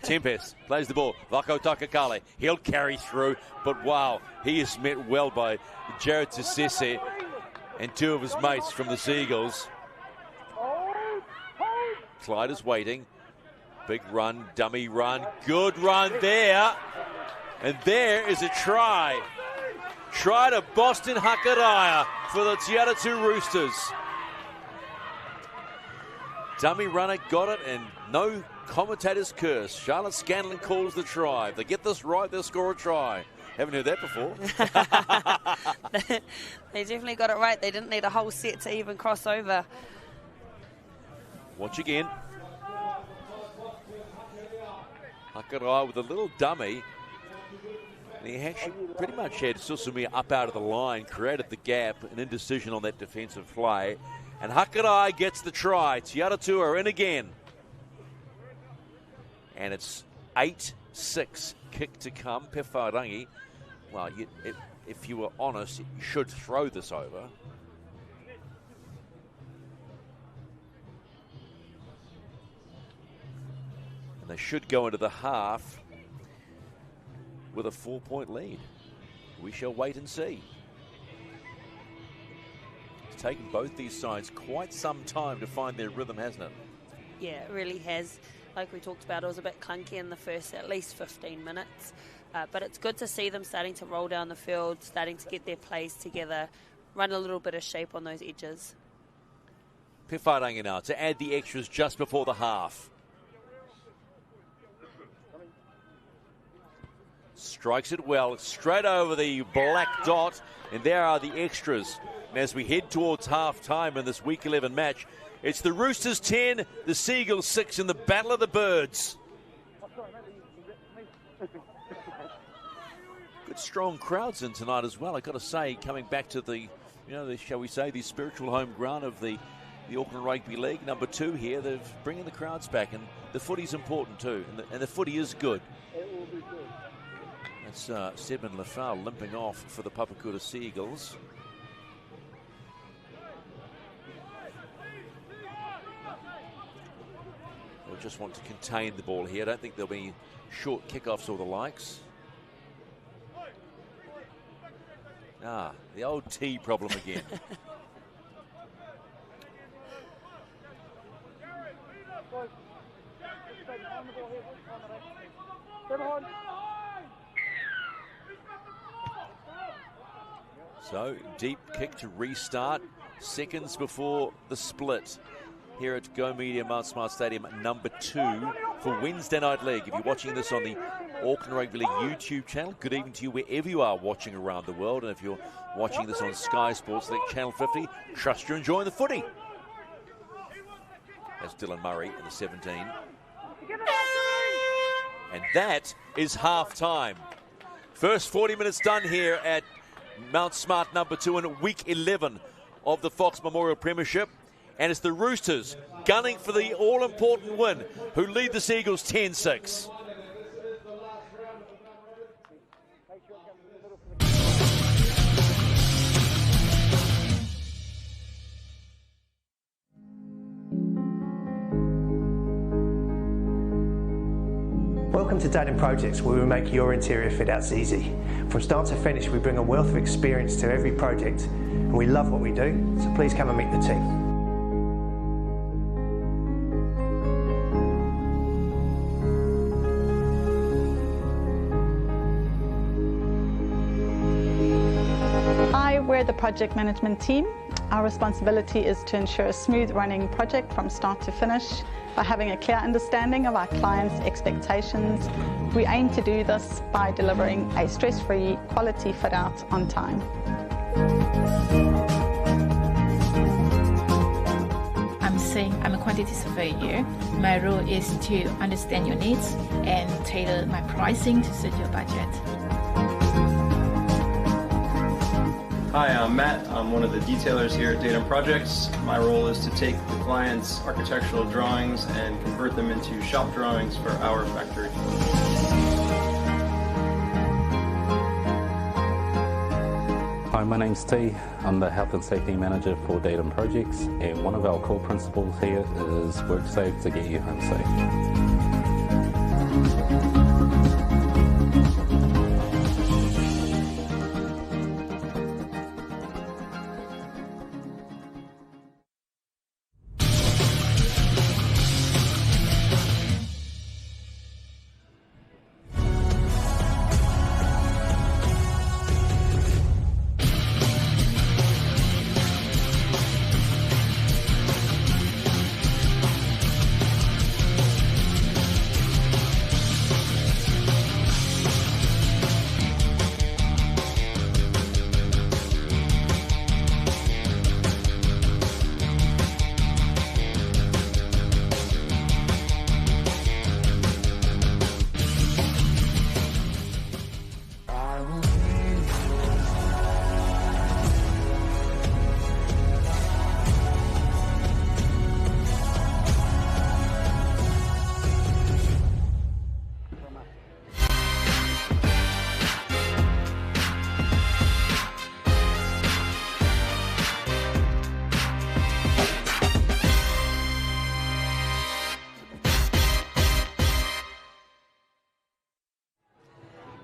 Tempest plays the ball. Vako Takakale. He'll carry through, but wow, he is met well by Jared Tsese and 2 of his mates from the Seagulls. Clyde is waiting. Big run, dummy run. Good run there. And there is a try. Try to Boston Hakaraya for the Te Atatu Roosters. Dummy runner got it, and no commentator's curse. Charlotte Scanlon calls the try. If they get this right, they'll score a try. Haven't heard that before. They definitely got it right. They didn't need a whole set to even cross over. Watch again. Hakaraya with a little dummy. And he actually pretty much had Susumi up out of the line, created the gap, an indecision on that defensive play. And Hakaraya gets the try. Te Atatu are in again. And it's 8-6 kick to come. Pewharangi, well, if you were honest, you should throw this over. And they should go into the half with a 4-point lead. We shall wait and see. It's taken both these sides quite some time to find their rhythm, hasn't it? Yeah, it really has. like we talked about, it was a bit clunky in the first at least 15 minutes. But it's good to see them starting to roll down the field, starting to get their plays together, run a little bit of shape on those edges. Pewharangi now to add the extras just before the half. Strikes it well, straight over the black dot, and there are the extras. And as we head towards half-time in this Week 11 match, it's the Roosters 10, the Seagulls 6 in the Battle of the Birds. Good strong crowds in tonight as well, I've got to say, coming back to the, shall we say, the spiritual home ground of the Auckland Rugby League, number 2 here. They're bringing the crowds back, and the footy's important too, and the footy is good. It will be good. That's Seb and Lafau limping off for the Papakura Sea Eagles. They'll just want to contain the ball here. I don't think there'll be short kickoffs or the likes. The old T problem again. So, deep kick to restart, seconds before the split here at Go Media Mount Smart Stadium, number 2 for Wednesday Night League. If you're watching this on the Auckland Rugby League YouTube channel, good evening to you wherever you are watching around the world. And if you're watching this on Sky Sports, like Channel 50, trust you're enjoying the footy. That's Dylan Murray in the 17. And that is half-time. First 40 minutes done here at Mount Smart number 2 in Week 11 of the Fox Memorial Premiership. And it's the Roosters gunning for the all-important win, who lead the Seagulls 10-6. Welcome to Datum Projects, where we make your interior fit-outs easy. From start to finish, we bring a wealth of experience to every project, and we love what we do, so please come and meet the team. We're the project management team. Our responsibility is to ensure a smooth running project from start to finish by having a clear understanding of our clients' expectations. We aim to do this by delivering a stress-free quality fit out on time. I'm Sing. I'm a quantity surveyor. My role is to understand your needs and tailor my pricing to suit your budget. Hi, I'm Matt. I'm one of the detailers here at Datum Projects. My role is to take the client's architectural drawings and convert them into shop drawings for our factory. Hi, my name's T. I'm the Health and Safety Manager for Datum Projects, and one of our core principles here is work safe to get you home safe.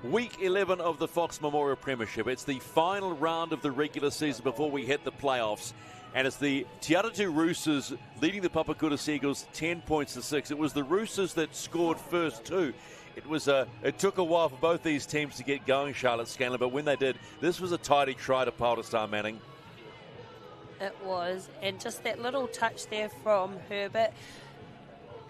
Week 11 of the Fox Memorial Premiership. It's the final round of the regular season before we hit the playoffs. And it's the Te Atatu Roosters leading the Papakura Sea Eagles 10 points to 6. It was the Roosters that scored first too. It took a while for both these teams to get going, Charlotte Scanlon, but when they did, this was a tidy try to Paulstar Manning. It was, and just that little touch there from Herbert,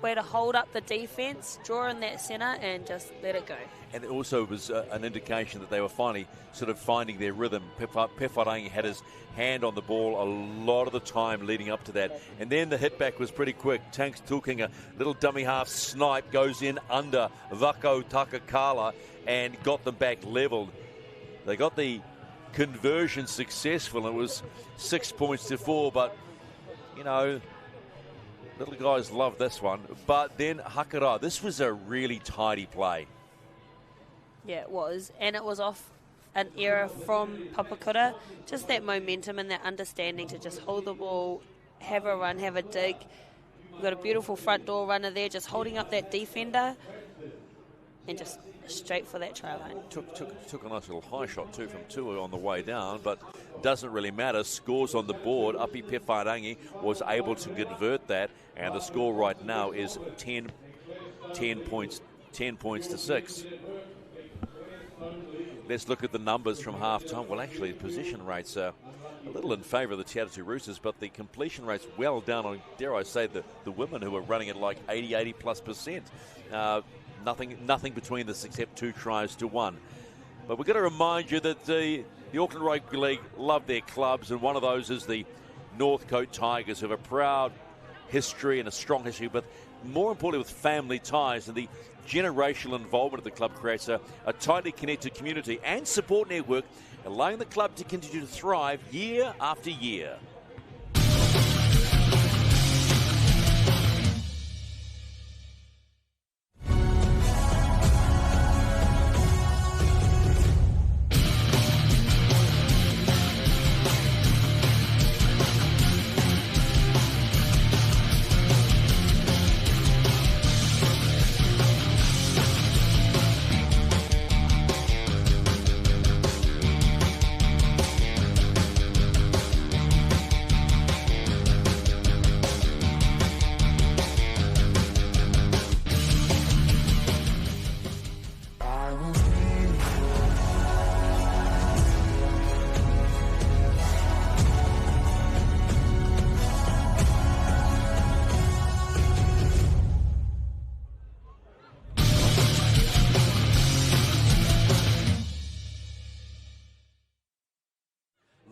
way to hold up the defence, draw in that centre, and just let it go. And it also was an indication that they were finally sort of finding their rhythm. Pewharangi had his hand on the ball a lot of the time leading up to that. And then the hit back was pretty quick. Tanks Tuking, a little dummy half snipe, goes in under Vako Takakala and got them back levelled. They got the conversion successful. It was 6 points to 4, but, you know, little guys love this one. But then Hakara, this was a really tidy play. Yeah, it was. And it was off an error from Papakura. Just that momentum and that understanding to just hold the ball, have a run, have a dig. We've got a beautiful front door runner there, just holding up that defender and just straight for that try line. Took a nice little high shot too from Tua on the way down, but doesn't really matter. Scores on the board. Api Pewharangi was able to convert that, and the score right now is 10 points to 6. Let's look at the numbers from half-time. Well, actually, position rates are a little in favour of the Te Atatu Roosters, but the completion rate's well down on, dare I say, the women who are running at like 80+%. Nothing between this except 2 tries to 1. But we've got to remind you that the Auckland Rugby League love their clubs, and one of those is the Northcote Tigers, who have a proud history and a strong history, but more importantly with family ties, and the generational involvement of the club creates a tightly connected community and support network, allowing the club to continue to thrive year after year.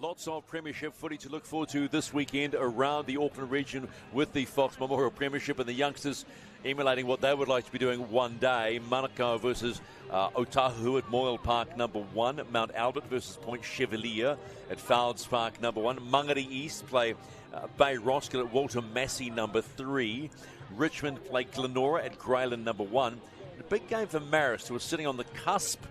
Lots of Premiership footy to look forward to this weekend around the Auckland region with the Fox Memorial Premiership, and the youngsters emulating what they would like to be doing one day. Manukau versus Otahu at Moyle Park number 1. Mount Albert versus Point Chevalier at Fowles Park number 1. Mangere East play Bay Roskill at Walter Massey number 3. Richmond play Glenora at Greyland number 1. A big game for Marist, who are sitting on the cusp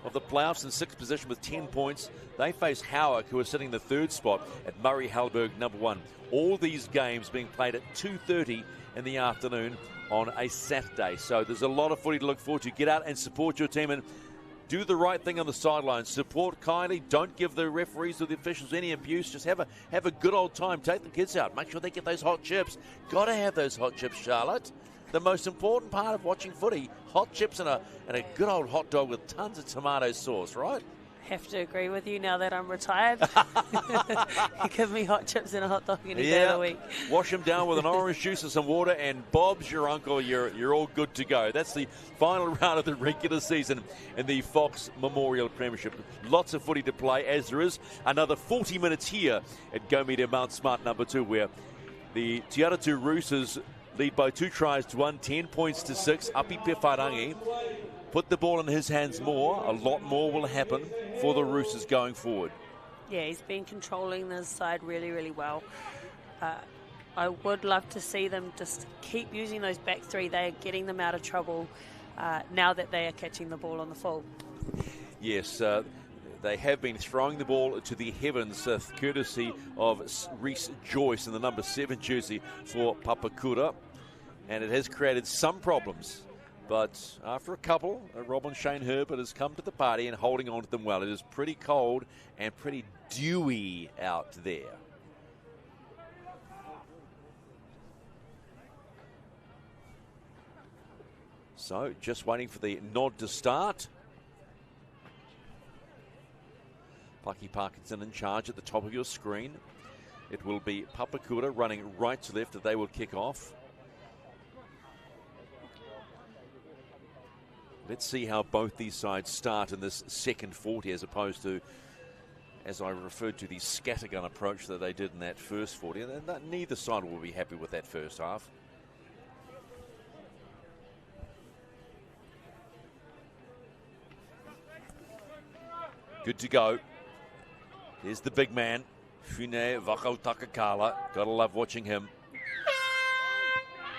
of the playoffs in 6th position with 10 points. They face Howick, who are sitting in the 3rd spot at Murray Halberg number 1. All these games being played at 2:30 in the afternoon on a Saturday. So there's a lot of footy to look forward to. Get out and support your team and do the right thing on the sidelines. Support kindly. Don't give the referees or the officials any abuse. Just have a good old time. Take the kids out. Make sure they get those hot chips. Got to have those hot chips, Charlotte. The most important part of watching footy, hot chips and a good old hot dog with tons of tomato sauce, right? Have to agree with you now that I'm retired. You give me hot chips and a hot dog any day of the week. Wash them down with an orange juice and some water, and Bob's your uncle. You're all good to go. That's the final round of the regular season in the Fox Memorial Premiership. Lots of footy to play, as there is another 40 minutes here at Go Media Mount Smart number 2, where the Te Atatu Roosters lead by 2 tries to 1, 10 points to 6. Api Pewharangi put the ball in his hands more. A lot more will happen for the Roosters going forward. Yeah, he's been controlling this side really, really well. I would love to see them just keep using those back 3. They are getting them out of trouble now that they are catching the ball on the full. Yes, they have been throwing the ball to the heavens, courtesy of Reece Joyce in the number 7 jersey for Papakura. And it has created some problems. But after a couple, Robin Shane Herbert has come to the party and holding on to them well. It is pretty cold and pretty dewy out there. So just waiting for the nod to start. Paki Parkinson in charge at the top of your screen. It will be Papakura running right to left that they will kick off. Let's see how both these sides start in this second 40 as opposed to, as I referred to, the scattergun approach that they did in that first 40. And neither side will be happy with that first half. Good to go. There's the big man, Fune Vakautakakala. Gotta love watching him.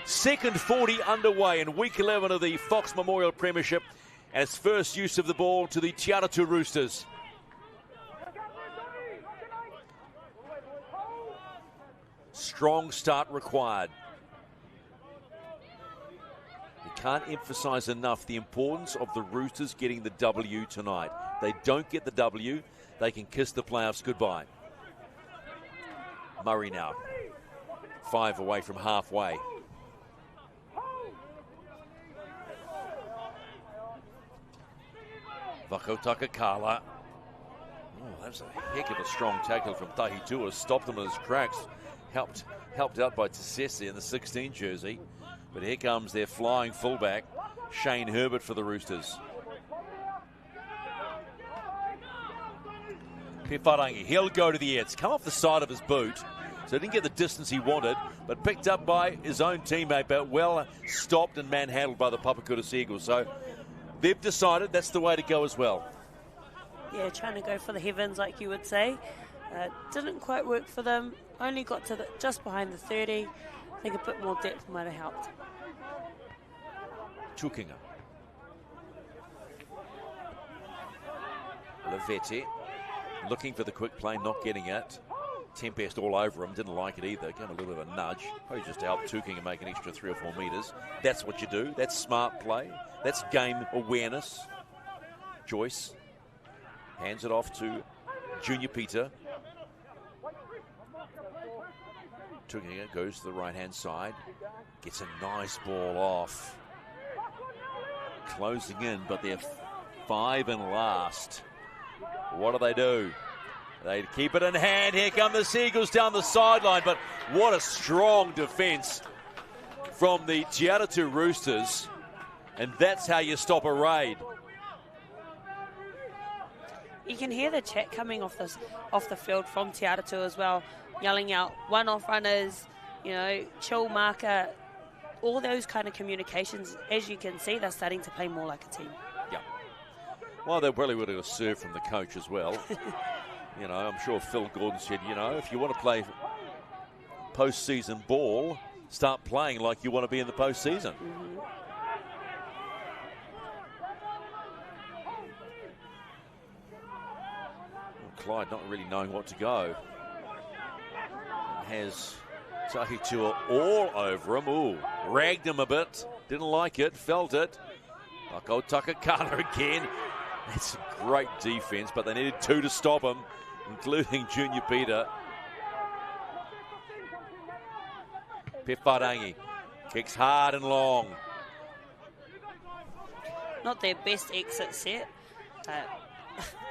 Second 40 underway in week 11 of the Fox Memorial Premiership, and its first use of the ball to the Te Atatu Roosters. Strong start required. We can't emphasize enough the importance of the Roosters getting the W tonight. They don't get the W, they can kiss the playoffs goodbye. Murray now, 5 away from halfway. Vakautakakala. Oh, that was a heck of a strong tackle from Tahitua. Stopped him in his tracks. Helped out by Tesese in the 16 jersey. But here comes their flying fullback, Shane Herbert for the Roosters. Peparangi, he'll go to the edge. It's come off the side of his boot, so he didn't get the distance he wanted, but picked up by his own teammate, but well stopped and manhandled by the Papakura Sea Eagles. So they've decided that's the way to go as well. Yeah, trying to go for the heavens, like you would say. Didn't quite work for them. Only got to just behind the 30. I think a bit more depth might have helped. Tukinga. Levetti looking for the quick play, not getting it. Tempest all over him, didn't like it either. Gave a little bit of a nudge. Probably just to help Tukinga make an extra 3 or 4 metres. That's what you do. That's smart play. That's game awareness. Joyce hands it off to Junior Peter. Tukinga goes to the right-hand side. Gets a nice ball off. Closing in, but they're 5 and last. What do? They keep it in hand. Here come the Seagulls down the sideline, but what a strong defence from the Te Atatu Roosters. And that's how you stop a raid. You can hear the chat coming off the field from Te Atatu as well, yelling out one-off runners, chill marker, all those kind of communications. As you can see, they're starting to play more like a team. Yeah. Well, they probably would have served from the coach as well. I'm sure Phil Gordon said, if you want to play postseason ball, start playing like you want to be in the postseason. Mm-hmm. Clyde not really knowing what to go. Has Tahitua all over him. Ooh, ragged him a bit. Didn't like it, felt it. Takakala again. That's a great defense, but they needed 2 to stop him, including Junior Peter. Peparangi kicks hard and long. Not their best exit set.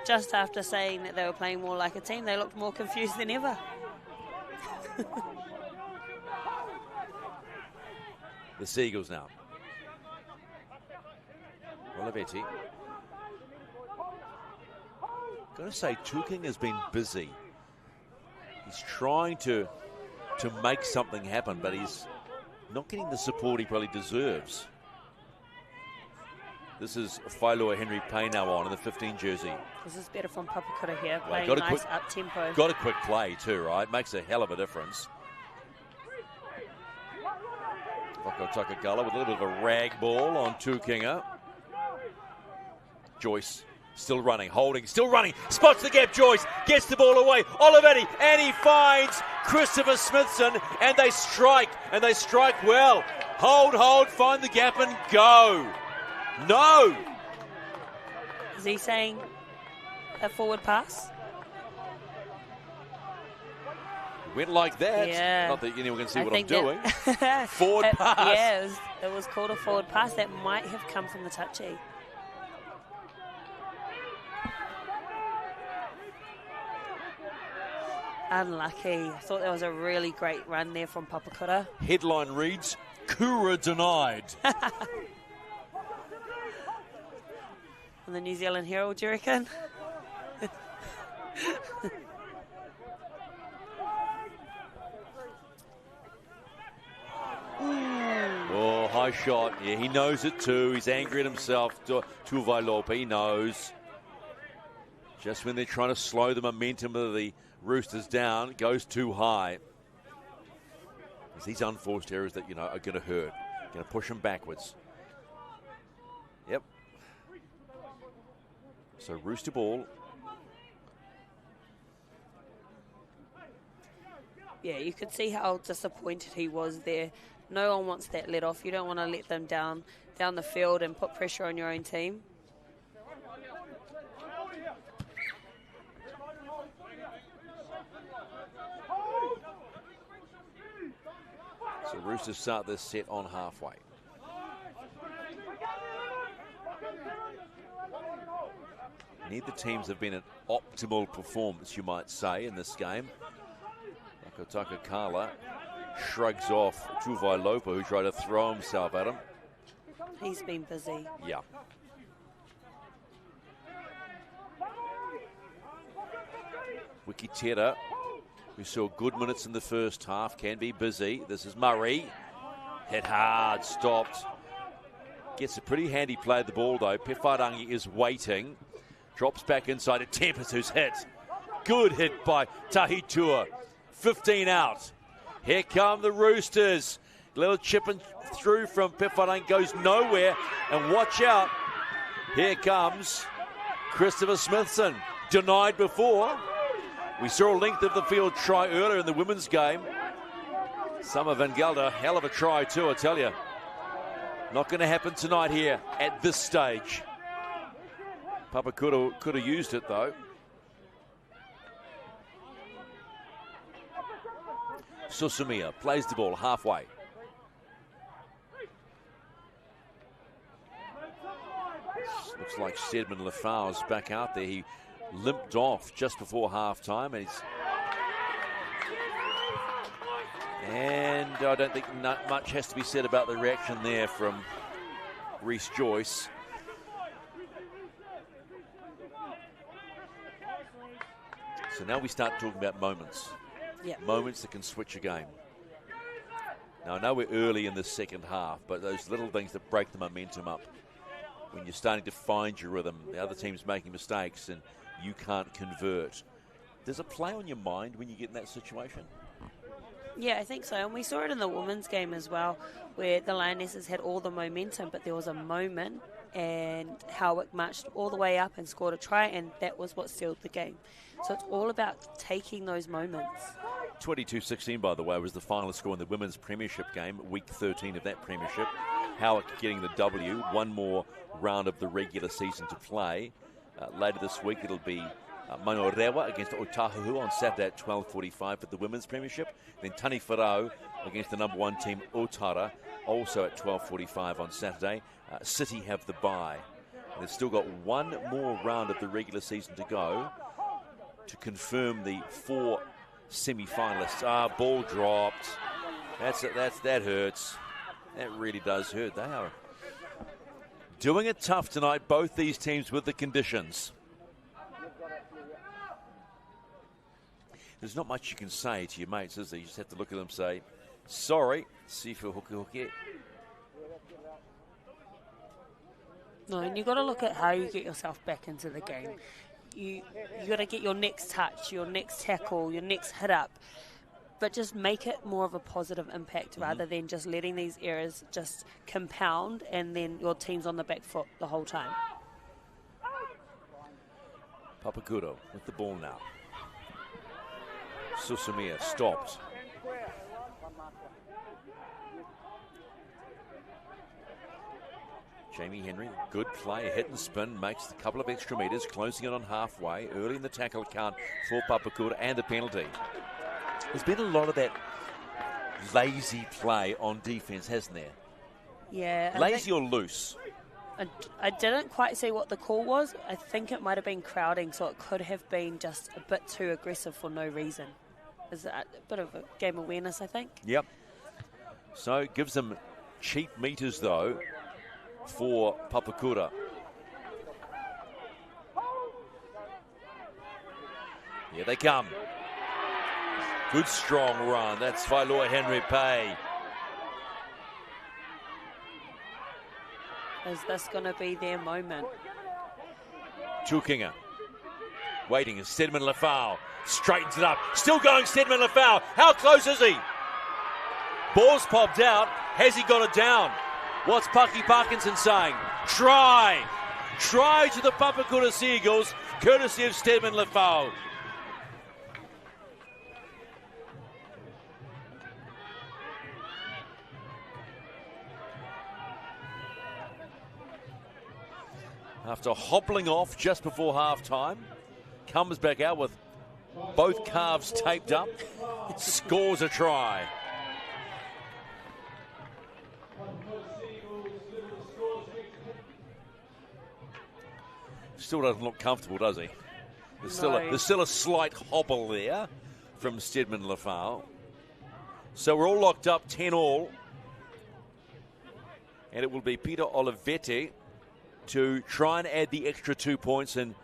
Just after saying that they were playing more like a team, they looked more confused than ever. The Seagulls now. Olivetti. Got to say, Tuking has been busy. He's trying to make something happen, but he's not getting the support he probably deserves. This is Failua Henry Payne now on in the 15 jersey. This is better from Papakura here, Well, playing nice up-tempo. Got a quick play too, right? Makes a hell of a difference. Takakala with a little bit of a rag ball on Tukinga. Joyce still running, holding, still running. Spots the gap, Joyce gets the ball away. Olivetti, and he finds Christopher Smithson, and they strike well. Hold, find the gap and go. No! Is he saying a forward pass? Went like that. Yeah. Not that anyone can see I what I'm think doing. that- Forward pass. Yeah, it was called a forward pass. That might have come from the touchy. Unlucky. I thought that was a really great run there from Papakura. Headline reads, Kura denied. On the New Zealand Herald, do you reckon? Oh, high shot. Yeah, he knows it too. He's angry at himself. Tuvailopa, he knows. Just when they're trying to slow the momentum of the Roosters down, it goes too high. It's these unforced errors that, are going to hurt. Going to push them backwards. Yep. So Rooster ball. Yeah, you could see how disappointed he was there. No one wants that let off. You don't want to let them down the field and put pressure on your own team. So Roosters start this set on halfway. Neither teams have been an optimal performance, you might say, in this game. Takataka Kala shrugs off Tuvailopa, who tried to throw himself at him. He's been busy. Yeah. Wiki Tera, who saw good minutes in the first half, can be busy. This is Murray. Hit hard, stopped. Gets a pretty handy play of the ball, though. Pewharangi is waiting. Drops back inside to Tempest, who's hit. Good hit by Tahitua. 15 out. Here come the Roosters. Little chipping through from Pewharangi, goes nowhere. And watch out. Here comes Christopher Smithson. Denied before. We saw a length of the field try earlier in the women's game. Summer Van Gelder, hell of a try too, I tell you. Not going to happen tonight here at this stage. Papakura could have used it though. Susumia plays the ball halfway. Looks like Sedman Lafau's back out there. He limped off just before half-time. And I don't think much has to be said about the reaction there from Reece Joyce. So now we start talking about moments. Yeah. Moments that can switch a game. Now, I know we're early in the second half, but those little things that break the momentum up. When you're starting to find your rhythm, the other team's making mistakes and you can't convert. Does it play on your mind when you get in that situation? Yeah, I think so. And we saw it in the women's game as well, where the Lionesses had all the momentum, but there was a moment and Howick marched all the way up and scored a try, and that was what sealed the game. So it's all about taking those moments. 22-16, by the way, was the final score in the Women's Premiership game, week 13 of that Premiership. Howick getting the W, one more round of the regular season to play. Later this week, it'll be Manorewa against Otahuhu on Saturday at 12:45 for the Women's Premiership. Then Tani Wharau against the number one team, Otara, also at 12:45 on Saturday. City have the bye. And they've still got one more round of the regular season to go to confirm the 4 semi-finalists. Ball dropped. That hurts. That really does hurt. They are doing it tough tonight, both these teams, with the conditions. There's not much you can say to your mates, is there? You just have to look at them and say, sorry, sifu huki. No, and you've got to look at how you get yourself back into the game. You got to get your next touch, your next tackle, your next hit up, but just make it more of a positive impact rather than just letting these errors just compound and then your team's on the back foot the whole time. Papakura with the ball now. Susumia stopped. Jamie Henry, good play, hit and spin, makes a couple of extra metres, closing it on halfway, early in the tackle count for Papakura and the penalty. There's been a lot of that lazy play on defence, hasn't there? Yeah. Lazy or loose? I didn't quite see what the call was. I think it might have been crowding, so it could have been just a bit too aggressive for no reason. Is a bit of a game awareness, I think. Yep. So it gives them cheap meters, though, for Papakura. Here they come. Good strong run. That's Wailoa Henry Pay. Is this going to be their moment? Tukinga waiting as Stedman Lafau straightens it up. Still going Stedman Lafau. How close is he? Ball's popped out. Has he got it down? What's Pucky Parkinson saying? Try. Try to the Papakura Sea Eagles, courtesy of Stedman Lafau. After hobbling off just before half-time, comes back out with both calves taped up, scores a try. Still doesn't look comfortable, does he? There's still a slight hobble there from Stedman Lafau. So we're all locked up, 10-all. And it will be Peter Olivetti to try and add the extra 2 points and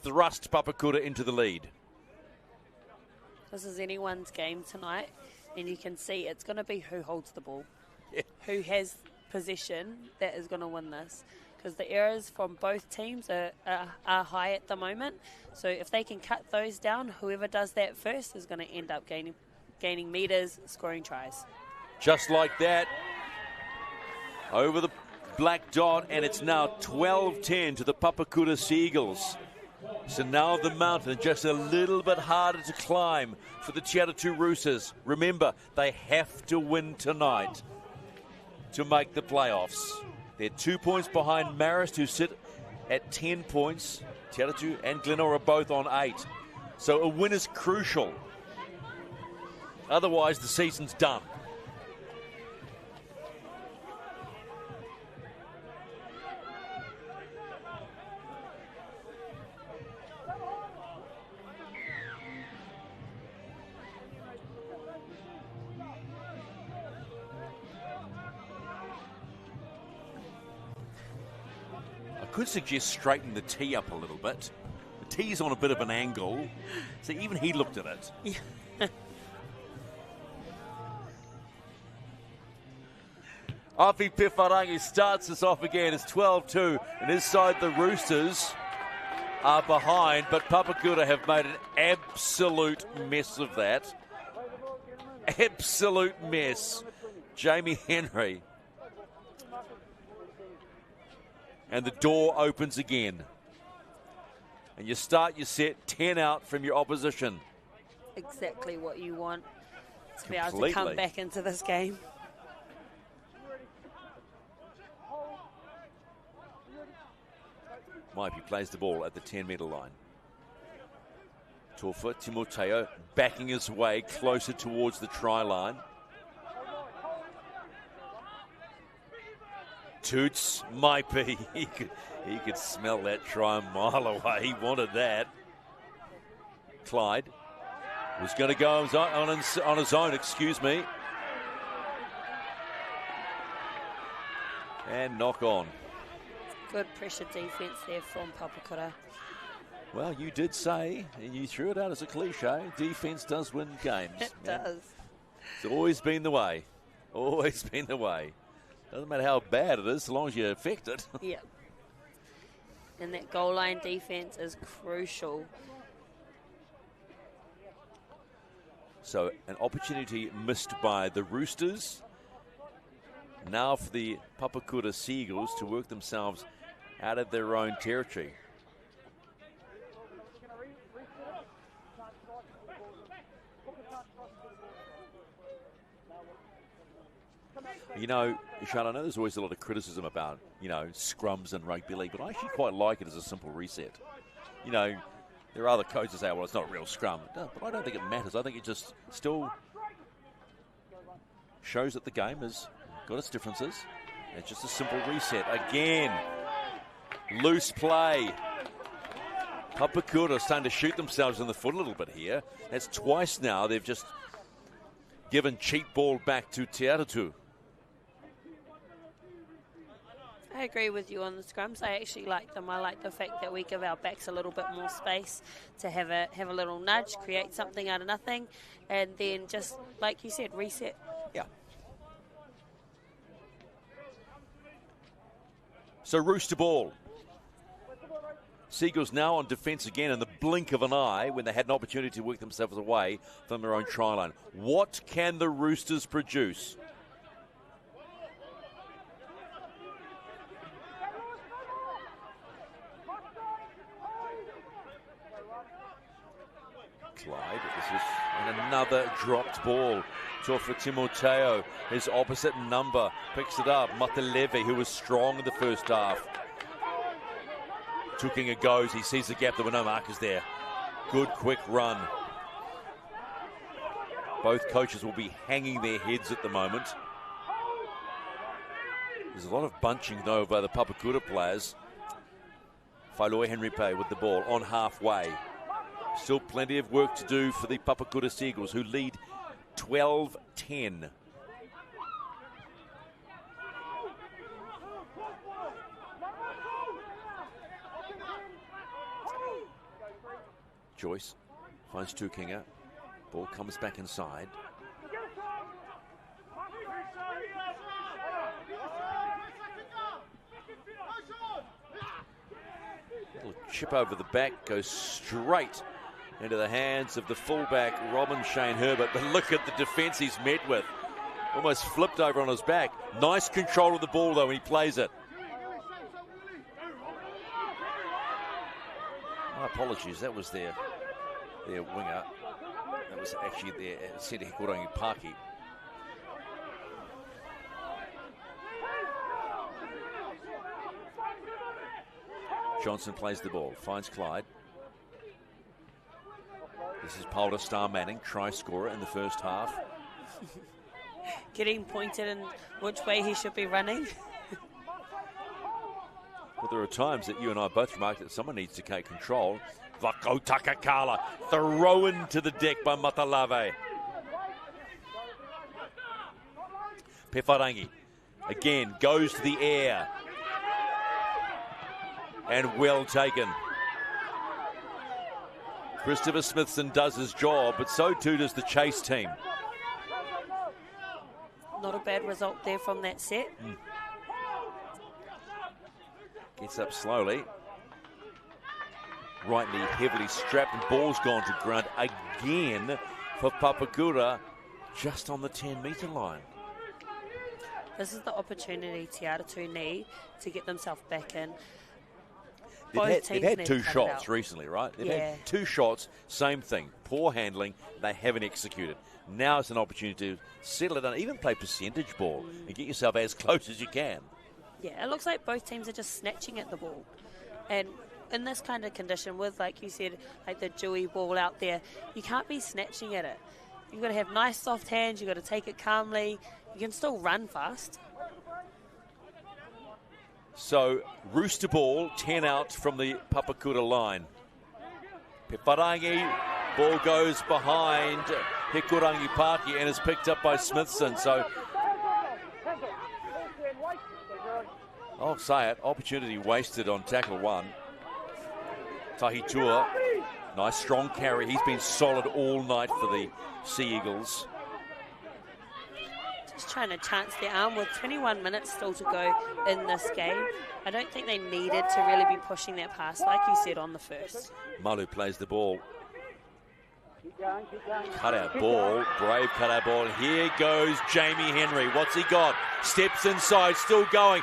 thrust Papakura into the lead. This is anyone's game tonight, and you can see it's going to be who holds the ball. Yeah. Who has possession that is going to win this. Because the errors from both teams are high at the moment. So if they can cut those down, whoever does that first is going to end up gaining meters, scoring tries. Just like that. Over the black dot, and it's now 12-10 to the Papakura Sea Eagles. So now the mountain just a little bit harder to climb for the Te Atatu Roosters. Remember, they have to win tonight to make the playoffs. They're 2 points behind Marist, who sit at 10 points. Te Atatu and Glenora are both on 8. So a win is crucial. Otherwise, the season's done. Could suggest straightening the tee up a little bit. The tee's on a bit of an angle, so even he looked at it. Yeah. Afi Pifarangi starts us off again. It's 12-2, and his side, the Roosters, are behind, but Papakura have made an absolute mess of that. Absolute mess. Jamie Henry. And the door opens again. And you start your set 10 out from your opposition. Exactly what you want to be able to come back into this game. Maipi plays the ball at the 10-metre line. Tofa Timoteo backing his way closer towards the try line. Toots Maipi, he could smell that try a mile away. He wanted that. Clyde was going to go on his own, excuse me. And knock on. Good pressure defence there from Papakura. Well, you did say, and you threw it out as a cliche, defence does win games. It does. It's always been the way. Always been the way. Doesn't matter how bad it is, as long as you affect it. Yeah. And that goal line defence is crucial. So an opportunity missed by the Roosters. Now for the Papakura Sea Eagles to work themselves out of their own territory. You know, Ishad, I know there's always a lot of criticism about, scrums and rugby league, but I actually quite like it as a simple reset. There are other coaches who say, well, it's not a real scrum. No, but I don't think it matters. I think it just still shows that the game has got its differences. It's just a simple reset. Again, loose play. Papakura starting to shoot themselves in the foot a little bit here. That's twice now they've just given cheap ball back to Te Atatu. I agree with you on the scrums. I actually like them. I like the fact that we give our backs a little bit more space to have a little nudge, create something out of nothing, and then just, like you said, reset. Yeah. So Rooster ball. Seagulls now on defence again in the blink of an eye when they had an opportunity to work themselves away from their own try line. What can the Roosters produce? Clyde, this is another dropped ball. Tofa Timoteo, his opposite number, picks it up. Matalevi, who was strong in the first half. Tukinga goes, he sees the gap, there were no markers there. Good quick run. Both coaches will be hanging their heads at the moment. There's a lot of bunching though by the Papakura players. Failoi Henripe with the ball on halfway. Still plenty of work to do for the Papakura Sea Eagles, who lead 12-10. Joyce finds Tukinga. Ball comes back inside. Little chip over the back, goes straight into the hands of the fullback, Robin Shane Herbert. But look at the defence he's met with. Almost flipped over on his back. Nice control of the ball, though, when he plays it. My apologies, that was their winger. That was actually their centre, Hikurangi Paki. Johnson plays the ball, finds Clyde. This is Paula Star Manning, try scorer in the first half. Getting pointed in which way he should be running. Well, there are times that you and I both remarked that someone needs to take control. Vako Takakala, thrown to the deck by Matalave. Pewharangi, again, goes to the air. And well taken. Christopher Smithson does his job, but so too does the chase team. Not a bad result there from that set. Gets up slowly. Right knee heavily strapped and ball's gone to ground again for Papakura just on the 10-metre line. This is the opportunity Te Atatu need to get themselves back in. They've had two shots recently, right? They've had two shots, same thing. Poor handling, they haven't executed. Now it's an opportunity to settle it down, even play percentage ball and get yourself as close as you can. Yeah, it looks like both teams are just snatching at the ball. And in this kind of condition with, like you said, like the dewy ball out there, you can't be snatching at it. You've got to have nice soft hands, you've got to take it calmly. You can still run fast. So, Rooster ball, 10 out from the Papakura line. Pewharangi, ball goes behind Hikurangi Paki and is picked up by Smithson. So, I'll say it, opportunity wasted on tackle one. Tahitua, nice strong carry. He's been solid all night for the Sea Eagles. Just trying to chance their arm with 21 minutes still to go in this game. I don't think they needed to really be pushing that pass, like you said, on the first. Malu plays the ball. Cut out ball, brave cut out ball. Here goes Jamie Henry. What's he got? Steps inside, still going,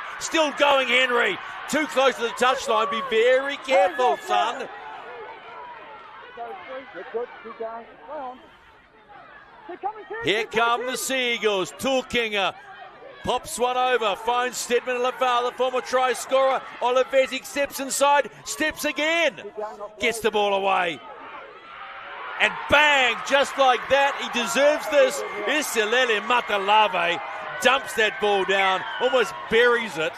Henry. Too close to the touchline. Be very careful, son. Here come the Sea Eagles. Tukinga Pops one over, finds Stedman and Laval, the former try scorer. Olivetti steps inside, steps again. Gets the ball away. And bang, just like that, he deserves this. Isilele Matalave dumps that ball down, almost buries it.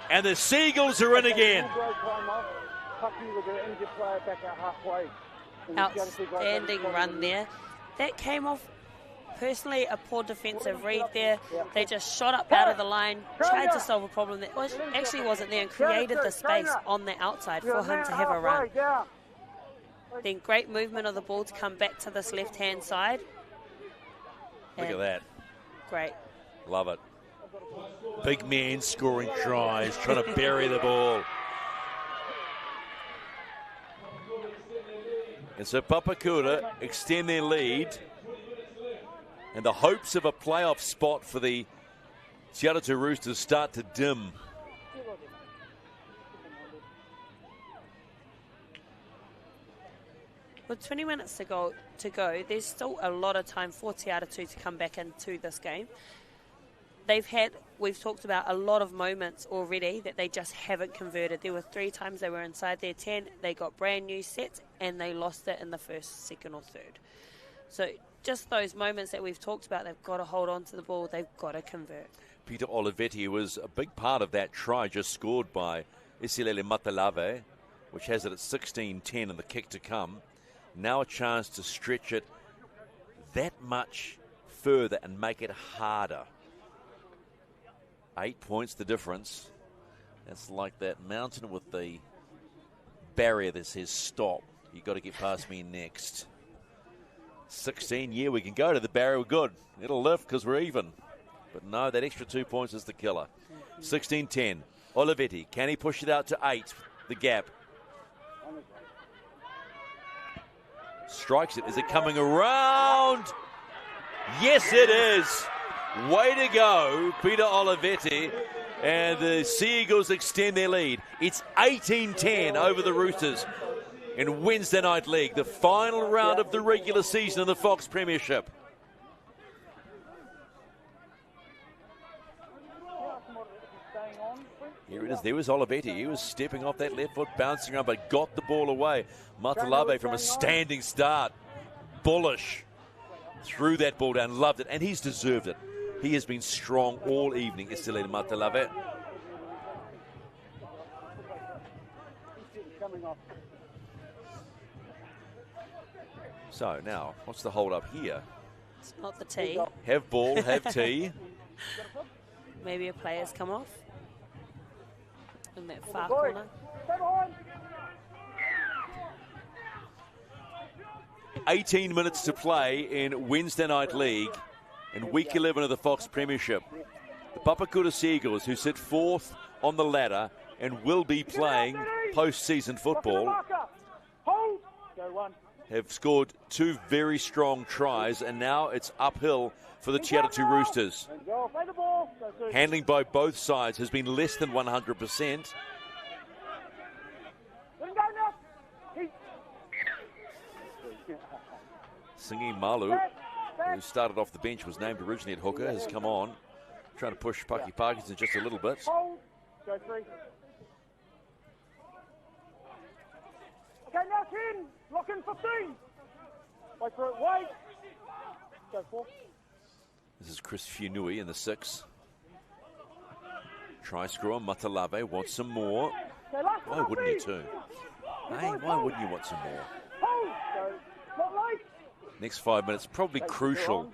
And the Seagulls are in again. Outstanding run there. That came off, personally, a poor defensive read there. They just shot up out of the line, tried to solve a problem that actually wasn't there, and created the space on the outside for him to have a run. Then great movement of the ball to come back to this left-hand side. Look at that. Great. Love it. Big man scoring tries, trying to bury the ball. And so Papakura extend their lead. And the hopes of a playoff spot for the Te Atatu Roosters start to dim. With 20 minutes to go, there's still a lot of time for Te Atatu to come back into this game. We've talked about a lot of moments already that they just haven't converted. There were 3 times they were inside their 10, they got brand new sets, and they lost it in the first, second or third. So just those moments that we've talked about, they've got to hold on to the ball, they've got to convert. Peter Olivetti was a big part of that try just scored by Isilele Matalave, which has it at 16-10 and the kick to come. Now a chance to stretch it that much further and make it harder. 8 points the difference. That's like that mountain with the barrier that says stop. You've got to get past me next. 16, yeah, we can go to the barrier, we're good. It'll lift because we're even. But no, that extra 2 points is the killer. 16-10. Olivetti, can he push it out to 8? The gap. Strikes it. Is it coming around? Yes, it is. Way to go, Peter Olivetti. And the Sea Eagles extend their lead. It's 18-10 over the Roosters in Wednesday Night League, the final round of the regular season of the Fox Premiership. Here it is. There was Olivetti. He was stepping off that left foot, bouncing around, but got the ball away. Matalave from a standing start. Bullish. Threw that ball down. Loved it. And he's deserved it. He has been strong all evening, Isilele Matalave. So now, what's the hold up here? It's not the tee. Have ball, have tee. Maybe a player's come off in that far corner. 18 minutes to play in Wednesday Night League in Week 11 of the Fox Premiership. The Papakura Sea Eagles, who sit 4th on the ladder and will be playing post-season football, have scored 2 very strong tries, and now it's uphill for the Te Atatu Roosters. Handling by both sides has been less than 100%. Singi Malu, who started off the bench, was named originally at hooker, has come on, trying to push Paki Parkinson just a little bit. Okay, now 10. Lock in 15. Wait for it. Wait. Go 4. This is Chris Funui in the 6. Try scorer Matalave wants some more. Why wouldn't you too? Hey, why wouldn't you want some more? Next 5 minutes probably crucial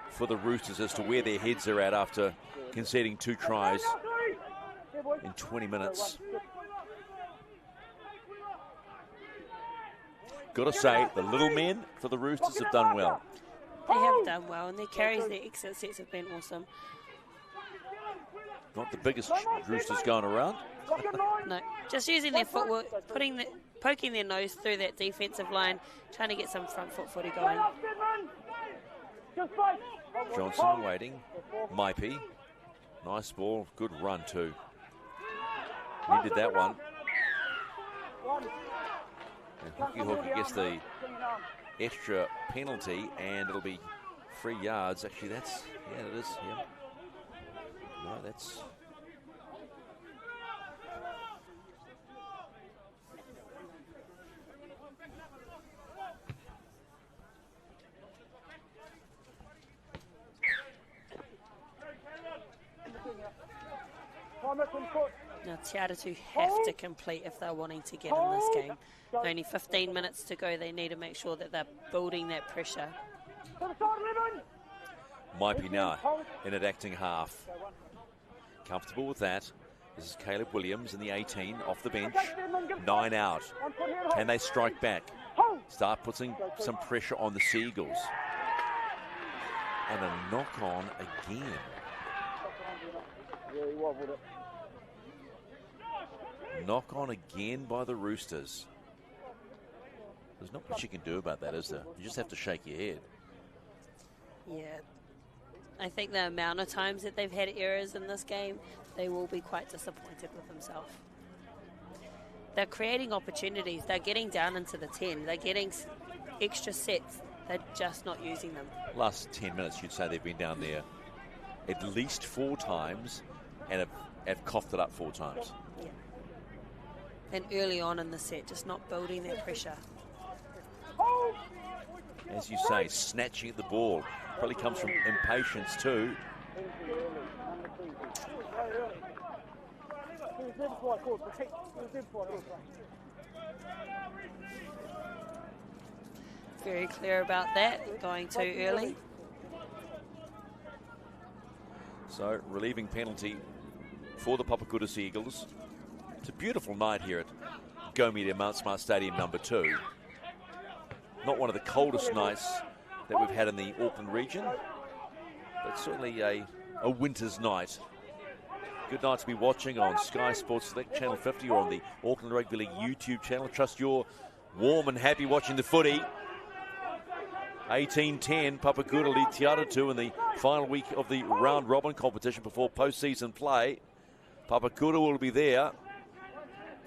for the Roosters as to where their heads are at after conceding 2 tries in 20 minutes. Got to say, the little men for the Roosters have done well. They have done well, and their carries, their exit sets have been awesome. Not the biggest Roosters going around. No, just using their footwork, poking their nose through that defensive line, trying to get some front foot footy going. Johnson waiting. Maipi. Nice ball. Good run too. Needed that one. And Hoki gets the extra penalty, and it'll be 3 yards. Actually, that's, yeah, it is, yeah. No, that's... Now Te Atatu have to complete if they're wanting to get in this game. Only 15 minutes to go. They need to make sure that they're building that pressure. Might be now in at acting half. Comfortable with that. This is Caleb Williams in the 18 off the bench. 9 out. Can they strike back? Start putting some pressure on the Sea Eagles. And a knock on again. Knock on again by the Roosters. There's not much you can do about that, is there? You just have to shake your head. Yeah. I think the amount of times that they've had errors in this game, they will be quite disappointed with themselves. They're creating opportunities. They're getting down into the 10. They're getting extra sets. They're just not using them. Last 10 minutes, you'd say they've been down there at least 4 times and have coughed it up 4 times. Yeah. And early on in the set, just not building that pressure. As you say, snatching at the ball. Probably comes from impatience too. Very clear about that, going too early. So, relieving penalty for the Papakura Sea Eagles. It's a beautiful night here at Go Media Mount Smart Stadium number 2. Not one of the coldest nights that we've had in the Auckland region, but certainly a winter's night. Good night to be watching on Sky Sports Select Channel 50 or on the Auckland Rugby League YouTube channel. Trust you're warm and happy watching the footy. 18-10, Papakura lead Te Atatu in the final week of the round robin competition before postseason play. Papakura will be there,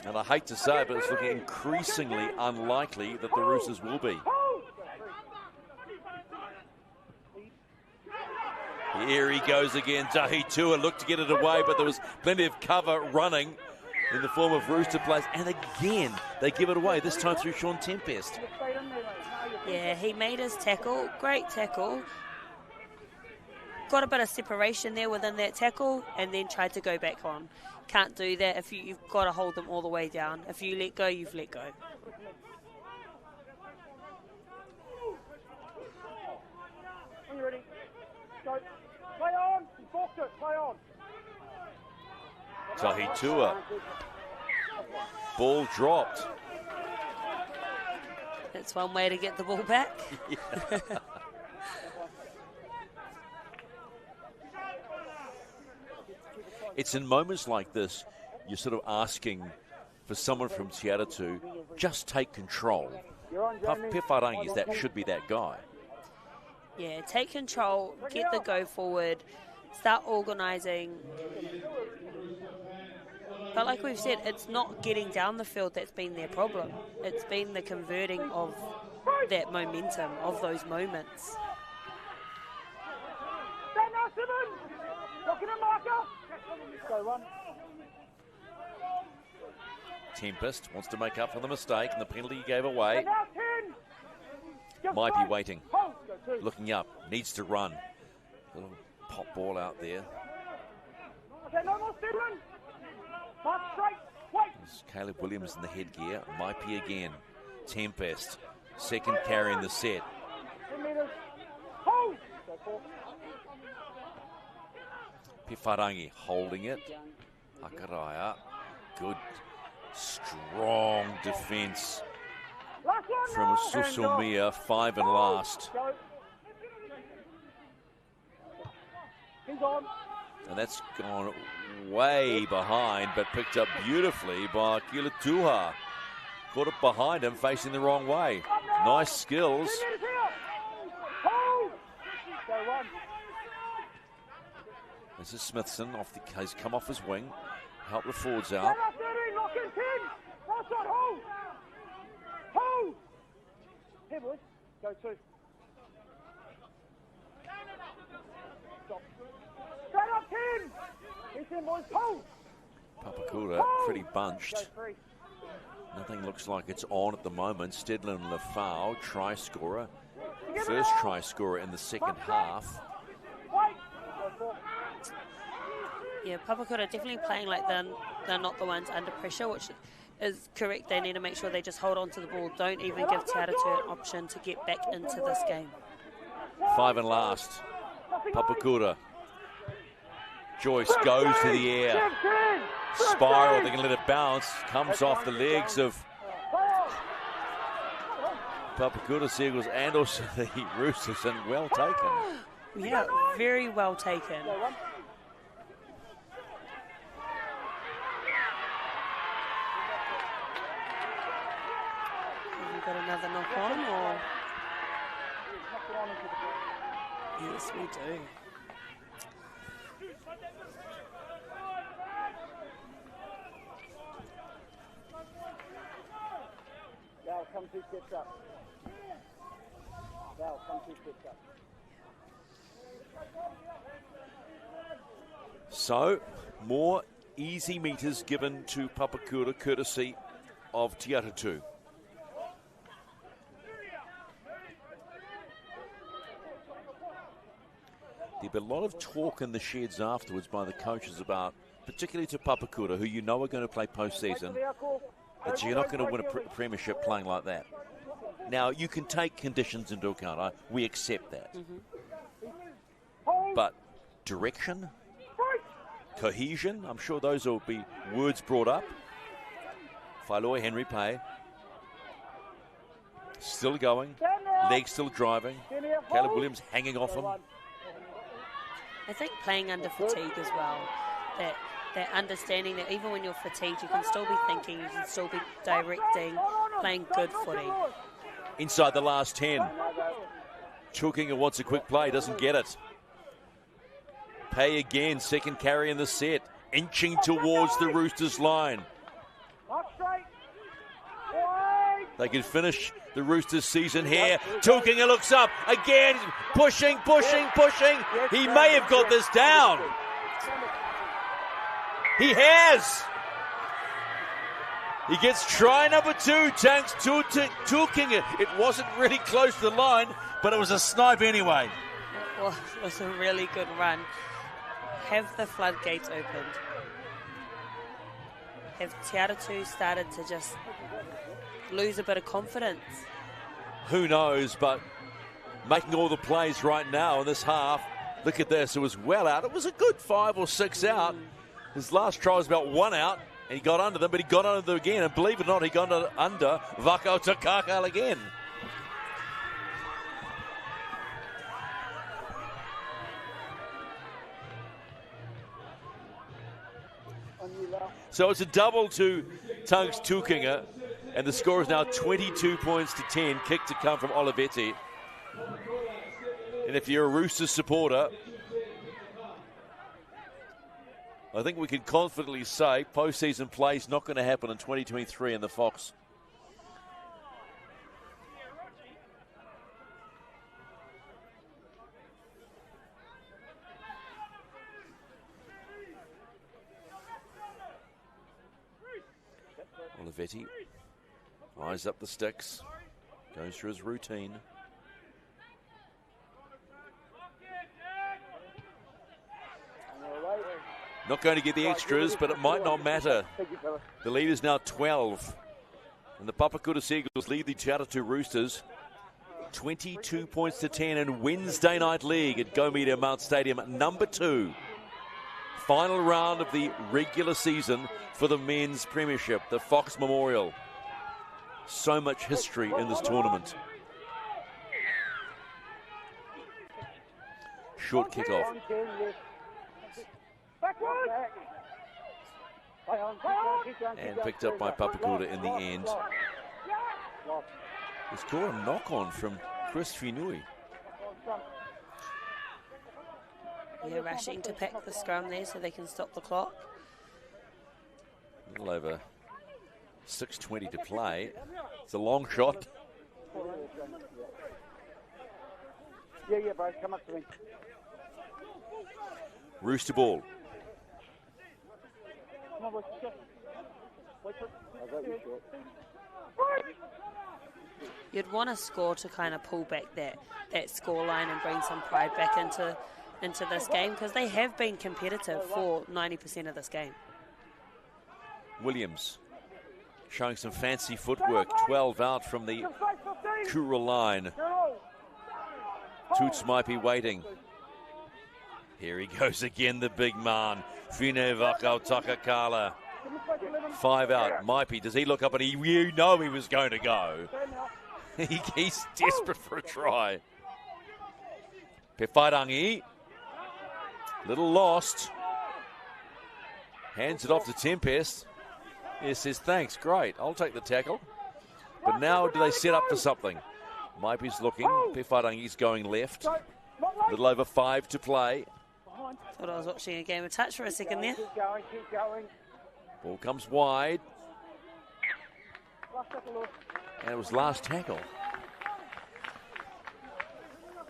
and I hate to say it, but it's looking increasingly unlikely that the Roosters will be. Here he goes again. Tahi Tua looked to get it away, but there was plenty of cover running in the form of Rooster players. And again, they give it away, this time through Sean Tempest. Yeah, he made his tackle. Great tackle. Got a bit of separation there within that tackle and then tried to go back on. Can't do that if you've got to hold them all the way down. If you let go, you've let go. When you're ready, go. Play on. You balked it. Play on. Tahi Tua. Ball dropped. That's one way to get the ball back. Yeah. It's in moments like this, you're sort of asking for someone from Te Atatu to just take control. Pewharangi should be that guy. Yeah, take control, get the go forward, start organising. But like we've said, it's not getting down the field that's been their problem. It's been the converting of that momentum, of those moments. Tempest wants to make up for the mistake and the penalty he gave away. Might be waiting. Looking up. Needs to run. A little pop ball out there. There's Caleb Williams in the headgear. Might be again. Tempest. Second carry in the set. Pewharangi holding it. Hakaraia. Good, strong defence from Susumia. 5 and last. And that's gone way behind, but picked up beautifully by Kila Tuha. Caught it behind him, facing the wrong way. Nice skills. This is Smithson, has come off his wing. Help the forwards out. Straight up, 10! He's in, boys, pull! Papakura pretty bunched. Nothing looks like it's on at the moment. Stedlin Lafau, try scorer. First try scorer in the second half. Yeah, Papakura definitely playing like they're not the ones under pressure, which is correct. They need to make sure they just hold on to the ball. Don't even give Te Atatu an option to get back into this game. 5 and last. Papakura. Joyce goes to the air. Spiral, they can let it bounce. Comes off the legs of Papakura Sea Eagles and also the Roosters, and well taken. Yeah, very well taken. Have we got another knock on, or? Yes, we do. Val, come 2 steps up. Val, come 2 steps up. So, more easy meters given to Papakura courtesy of Te Atatu. There'll be a lot of talk in the sheds afterwards by the coaches about, particularly to Papakura, who you know are going to play postseason, that you're not going to win a premiership playing like that. Now, you can take conditions into account. We accept that. But direction, cohesion, I'm sure those will be words brought up. Failoi Henry Pay. Still going. Legs still driving. Caleb Williams hanging off him. I think playing under fatigue as well. That understanding that even when you're fatigued, you can still be thinking, you can still be directing, playing good footy. Inside the last 10. Chukinga wants a quick play, doesn't get it. Pay again, second carry in the set. Inching towards the Roosters line. They can finish the Roosters season here. Chukinga looks up again, pushing. He may have got this down. He has. He gets try number 2, Tanks Chukinga. It wasn't really close to the line, but it was a snipe anyway. It was a really good run. Have the floodgates opened. Have Te Atatu started to just lose a bit of confidence? Who knows, but making all the plays right now in this half. Look at this, it was well out. It was a good 5 or 6 out. His last try was about 1 out, and he got under them, but he got under them again, and believe it or not, he got under Vakau Takakal again. So it's a double to Tunks Chukinga, and the score is now 22 points to 10. Kick to come from Olivetti. And if you're a Roosters supporter, I think we can confidently say postseason play is not going to happen in 2023 in the Fox. Olivetti eyes up the sticks, goes through his routine. Not going to get the extras, but it might not matter. The lead is now 12. And the Papakura Sea Eagles lead the Te Atatu Roosters 22 points to 10 in Wednesday Night League at Go Media Mount Stadium, number 2. Final round of the regular season for the men's premiership, the Fox Memorial. So much history in this tournament. Short kickoff. And picked up by Papakura in the end. He's caught a knock-on from Chris Finui. Yeah, rushing to pack the scrum there so they can stop the clock. A little over 6:20 to play. It's a long shot. Yeah, bro, come up to me. Rooster ball. Come on, boys. Go. Wait for it. You'd want to score to kind of pull back that score line and bring some pride back into this game, because they have been competitive for 90% of this game. Williams showing some fancy footwork. 12 out from the Kura line. Toots might be waiting. Here he goes again, the big man. Fine Vakau Takakala. 5 out. Maipi, does he look up and you know he was going to go. He's desperate for a try. Pewhairangi. Little lost. Hands it off to Tempest. He says, thanks, great, I'll take the tackle. But now do they set up for something? Maipi's looking. Pewhairangi's going left. A little over 5 to play. Thought I was watching a game of touch for a second there. Keep going, keep going. Ball comes wide. And it was last tackle.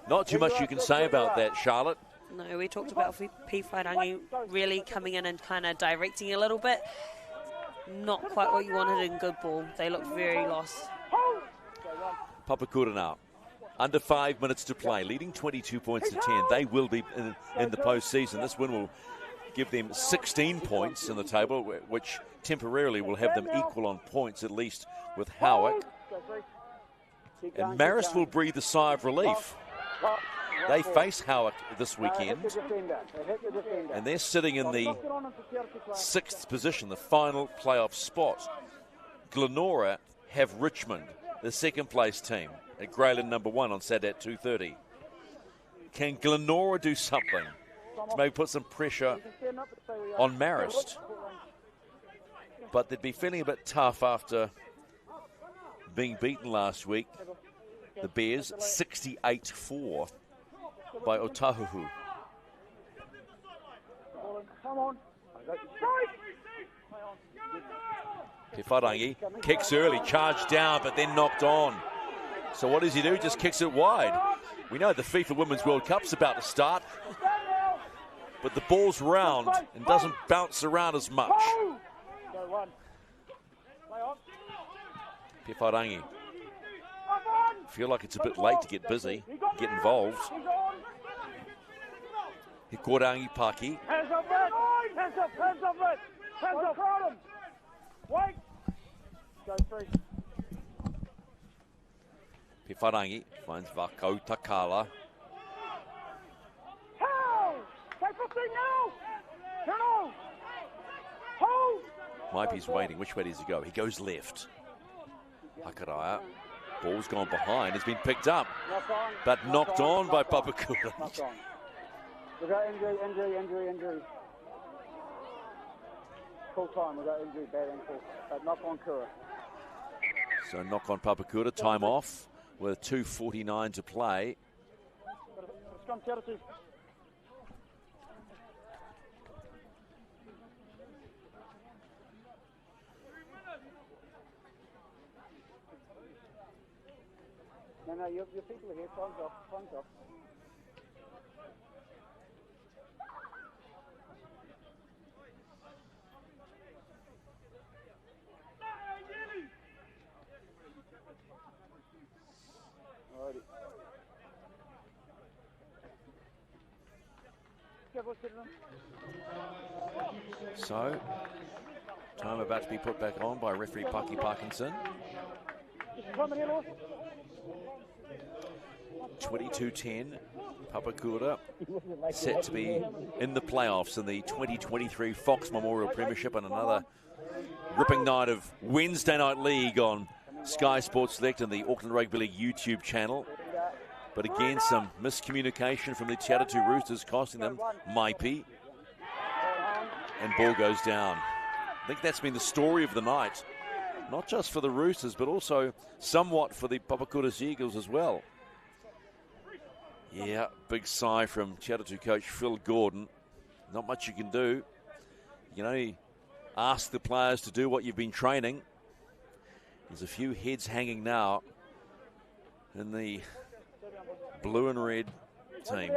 Not too much you can say about that, Charlotte. No, we talked about Pewhairangi really coming in and kind of directing a little bit. Not quite what you wanted in good ball. They looked very lost. Papakura now. Under 5 minutes to play, leading 22 points to 10. They will be in the postseason. This win will give them 16 points in the table, which temporarily will have them equal on points, at least with Howick. And Marist will breathe a sigh of relief. They face Howick this weekend, and they're sitting in the 6th position, the final playoff spot. Glenora have Richmond, the second place team, at Greyland number 1 on Saturday at 2:30. Can Glenora do something to maybe put some pressure on Marist? But they'd be feeling a bit tough after being beaten last week. The Bears 68-4 by Otahuhu. Come on. Pewhairangi kicks early, charged down, but then knocked on. So what does he do? Just kicks it wide. We know the FIFA Women's World Cup's about to start, but the ball's round and doesn't bounce around as much. Pewhairangi feel like it's a bit late to get busy, get involved. Hikorangi Paki. Hands up, Red! Hands up, hands up, Red! Hands up, crowd him! Wait! Go free. Pewhairangi finds Vakau Takala. Hold! Take 15 now! Turn on! Hold! Maipi's waiting. Which way does he go? He goes left. Hakaraya. Ball's gone behind. It's been picked up, but knocked on by Papakura. We got injury. Full time, we got injury, bad ankle. Knock on Kura. So knock on Papakura, time off with 2:49 to play. Let's come, Te Atatu. No, your people are here. Time's off. Alrighty. So, time about to be put back on by referee Paki Parkinson. 22-10, Papakura set to be in the playoffs in the 2023 Fox Memorial Premiership, and another ripping night of Wednesday Night League on Sky Sports Select and the Auckland Rugby League YouTube channel. But again, some miscommunication from the Te Atatu Roosters costing them Maipi. And ball goes down. I think that's been the story of the night. Not just for the Roosters, but also somewhat for the Papakura Sea Eagles as well. Yeah, big sigh from Te Atatu coach Phil Gordon. Not much you can do. You can only ask the players to do what you've been training. There's a few heads hanging now in the blue and red team.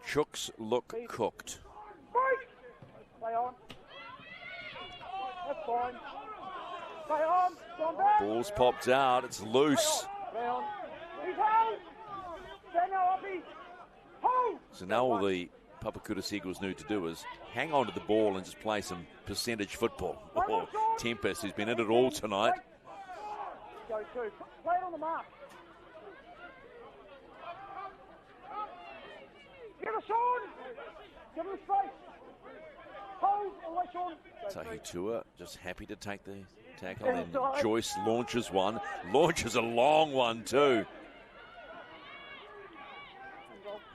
Chooks look cooked. Stay on. That's fine. Stay on. Ball's popped out. It's loose. Stay on. He's held. Stand now, Uppy. Hold. So now all the Papakura Sea Eagles need to do is hang on to the ball and just play some percentage football. Oh, Tempest, who's been in it all tonight. Go through. Play it on the mark. Give us Sean. Give him space. Hold. Away, Sean. Tahi Tua just happy to take the tackle. Then Joyce launches one. Launches a long one too.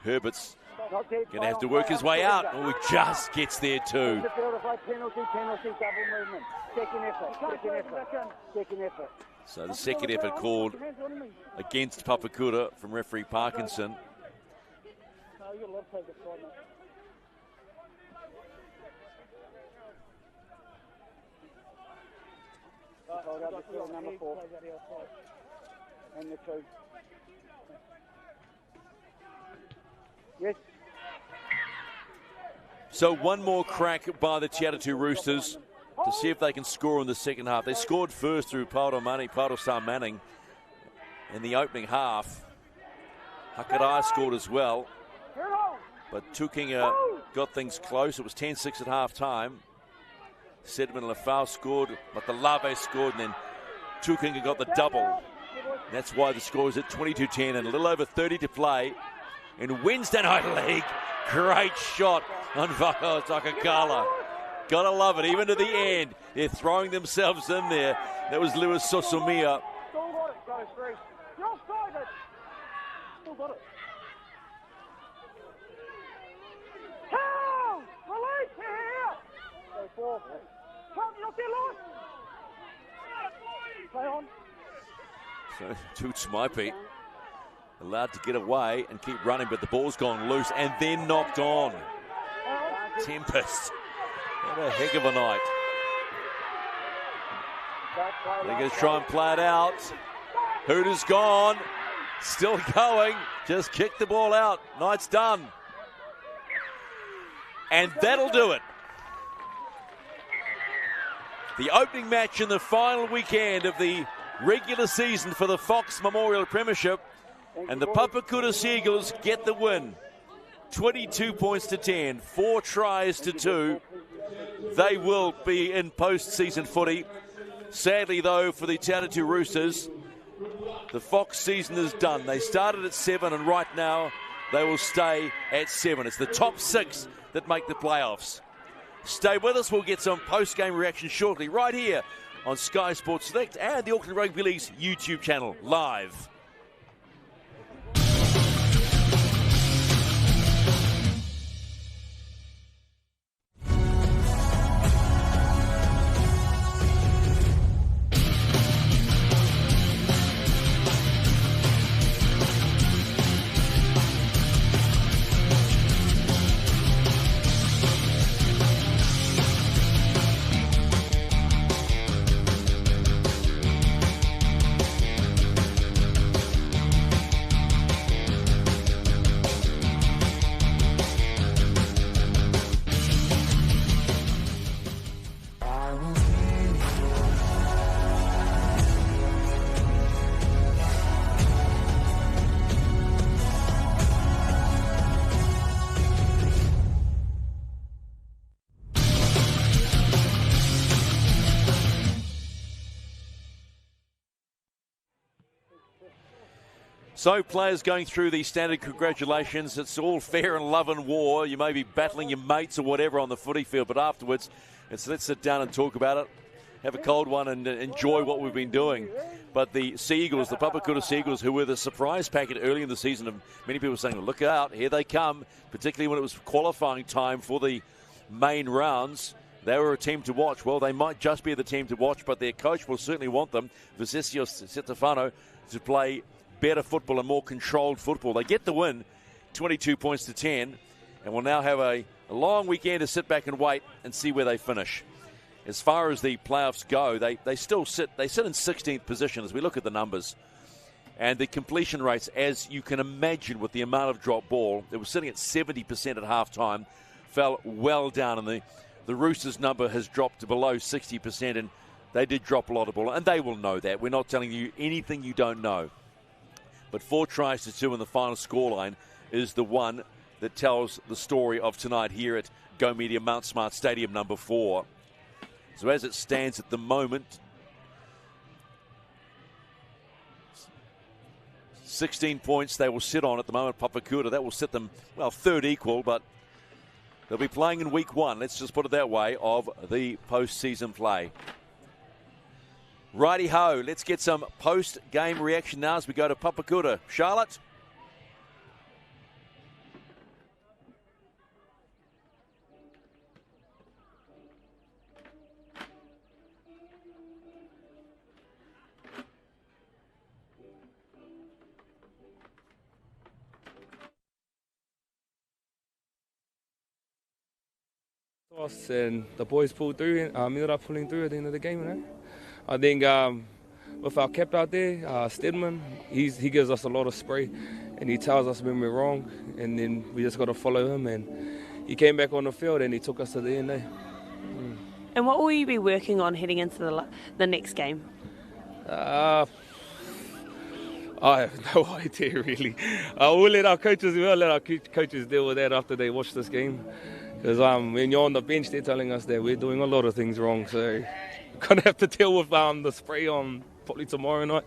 Herbert's going to have to work his way out. Oh, he just gets there too. So the second effort called against Papakura from referee Parkinson. Number 4. And the 2. Yes. So one more crack by the Te Atatu Roosters to see if they can score in the second half. They scored first through Paulo Manning in the opening half. Hakarai scored as well. But Tukinga got things close. It was 10-6 at half time. Sedman Lafau scored, Matalave scored, and then Tukinga got the double. That's why the score is at 22-10 and a little over 30 to play in Wednesday Night League. Great shot on Vako Takakala. Gotta love it, even to the end. They're throwing themselves in there. That was Lewis Sosomia. Still got it, guys, Grace. You're offside it. Still got it. Help! Release here! Go forward. Come, you're still on. Play on. So Toots might be allowed to get away and keep running, but the ball's gone loose and then knocked on. Tempest had a heck of a night. They're going to try and play it out. Hooter's gone. Still going. Just kicked the ball out. Night's done. And that'll do it. The opening match in the final weekend of the regular season for the Fox Memorial Premiership. And the Papakura Sea Eagles get the win. 22 points to 10, 4 tries to 2. They will be in post-season footy. Sadly, though, for the Te Atatu Roosters, the Fox season is done. They started at 7, and right now they will stay at 7. It's the top 6 that make the playoffs. Stay with us. We'll get some post-game reaction shortly, right here on Sky Sports Select and the Auckland Rugby League's YouTube channel, live. So players going through the standard congratulations. It's all fair in love and war. You may be battling your mates or whatever on the footy field, but afterwards, let's sit down and talk about it. Have a cold one and enjoy what we've been doing. But the Sea Eagles, the Papakura Sea Eagles, who were the surprise packet early in the season, and many people saying, look out, here they come, particularly when it was qualifying time for the main rounds. They were a team to watch. Well, they might just be the team to watch, but their coach will certainly want them, Visesio Stefano, to play better football and more controlled football. They get the win, 22 points to 10, and will now have a long weekend to sit back and wait and see where they finish. As far as the playoffs go, they still sit in 16th position as we look at the numbers. And the completion rates, as you can imagine with the amount of drop ball, it was sitting at 70% at half-time, fell well down, and the Roosters number has dropped to below 60%, and they did drop a lot of ball, and they will know that. We're not telling you anything you don't know. But 4-2 in the final scoreline is the one that tells the story of tonight here at Go Media Mount Smart Stadium number 4. So as it stands at the moment, 16 points they will sit on at the moment. Papakura, that will sit them, well, third equal, but they'll be playing in week 1, let's just put it that way, of the postseason play. Righty-ho, let's get some post-game reaction now as we go to Papakura. Charlotte? And the boys pulled through and ended up pulling through at the end of the game. You know? I think with our cap out there, Stedman, he gives us a lot of spray and he tells us when we're wrong, and then we just got to follow him, and he came back on the field and he took us to the end there. And what will you be working on heading into the next game? I have no idea really. We'll let our coaches deal with that after they watch this game. Because when you're on the bench, they're telling us that we're doing a lot of things wrong. So we're going to have to deal with the spray on probably tomorrow night.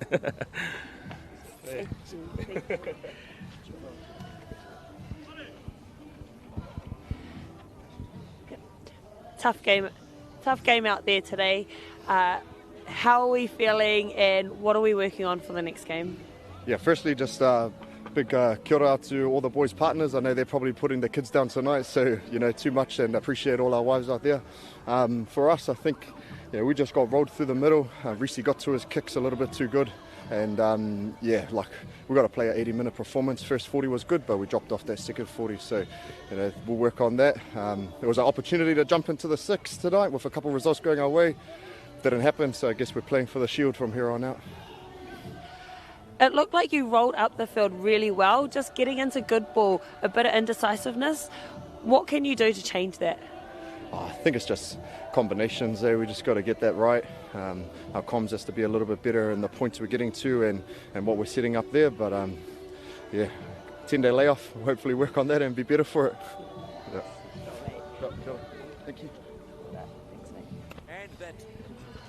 Tough game out there today. How are we feeling and what are we working on for the next game? Yeah, firstly, just big kia ora out to all the boys' partners. I know they're probably putting the kids down tonight, so, too much, and appreciate all our wives out there. For us, I think, we just got rolled through the middle. Reece got to his kicks a little bit too good. And, we got to play an 80-minute performance. First 40 was good, but we dropped off that second 40. So, we'll work on that. There was an opportunity to jump into the 6 tonight with a couple of results going our way. Didn't happen, so I guess we're playing for the shield from here on out. It looked like you rolled up the field really well, just getting into good ball, a bit of indecisiveness. What can you do to change that? I think it's just combinations there. We just got to get that right. Our comms has to be a little bit better in the points we're getting to and what we're setting up there. But 10-day layoff, we'll hopefully work on that and be better for it. Yeah. Thank you.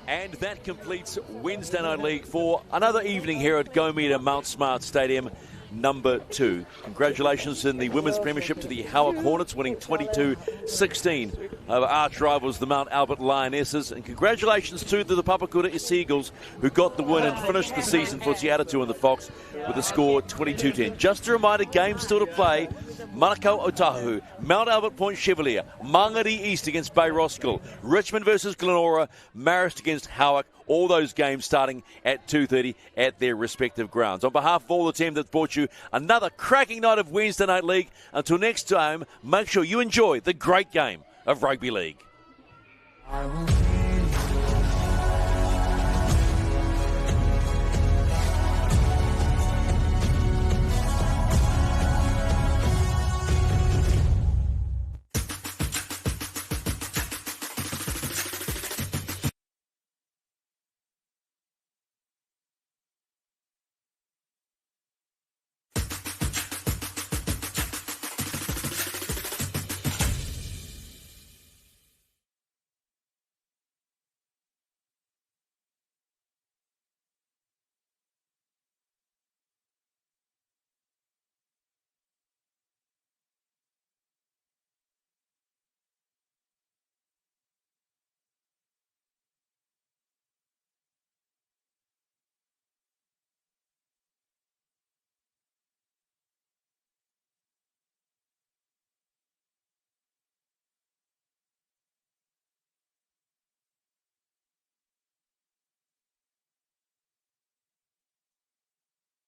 And that completes Wednesday Night League for another evening here at Go Media Mount Smart Stadium number 2. Congratulations in the Women's Premiership to the Howick Hornets, winning 22-16 over arch rivals the Mount Albert Lionesses. And congratulations to the Papakura Sea Eagles, who got the win and finished the season for Te Atatu and the Fox with a score 22-10. Just a reminder, games still to play. Manukau Otahu, Mount Albert Point Chevalier, Mangere East against Bay Roskill, Richmond versus Glenora, Marist against Howick. All those games starting at 2:30 at their respective grounds. On behalf of all the team that brought you another cracking night of Wednesday Night League, until next time, make sure you enjoy the great game of rugby league.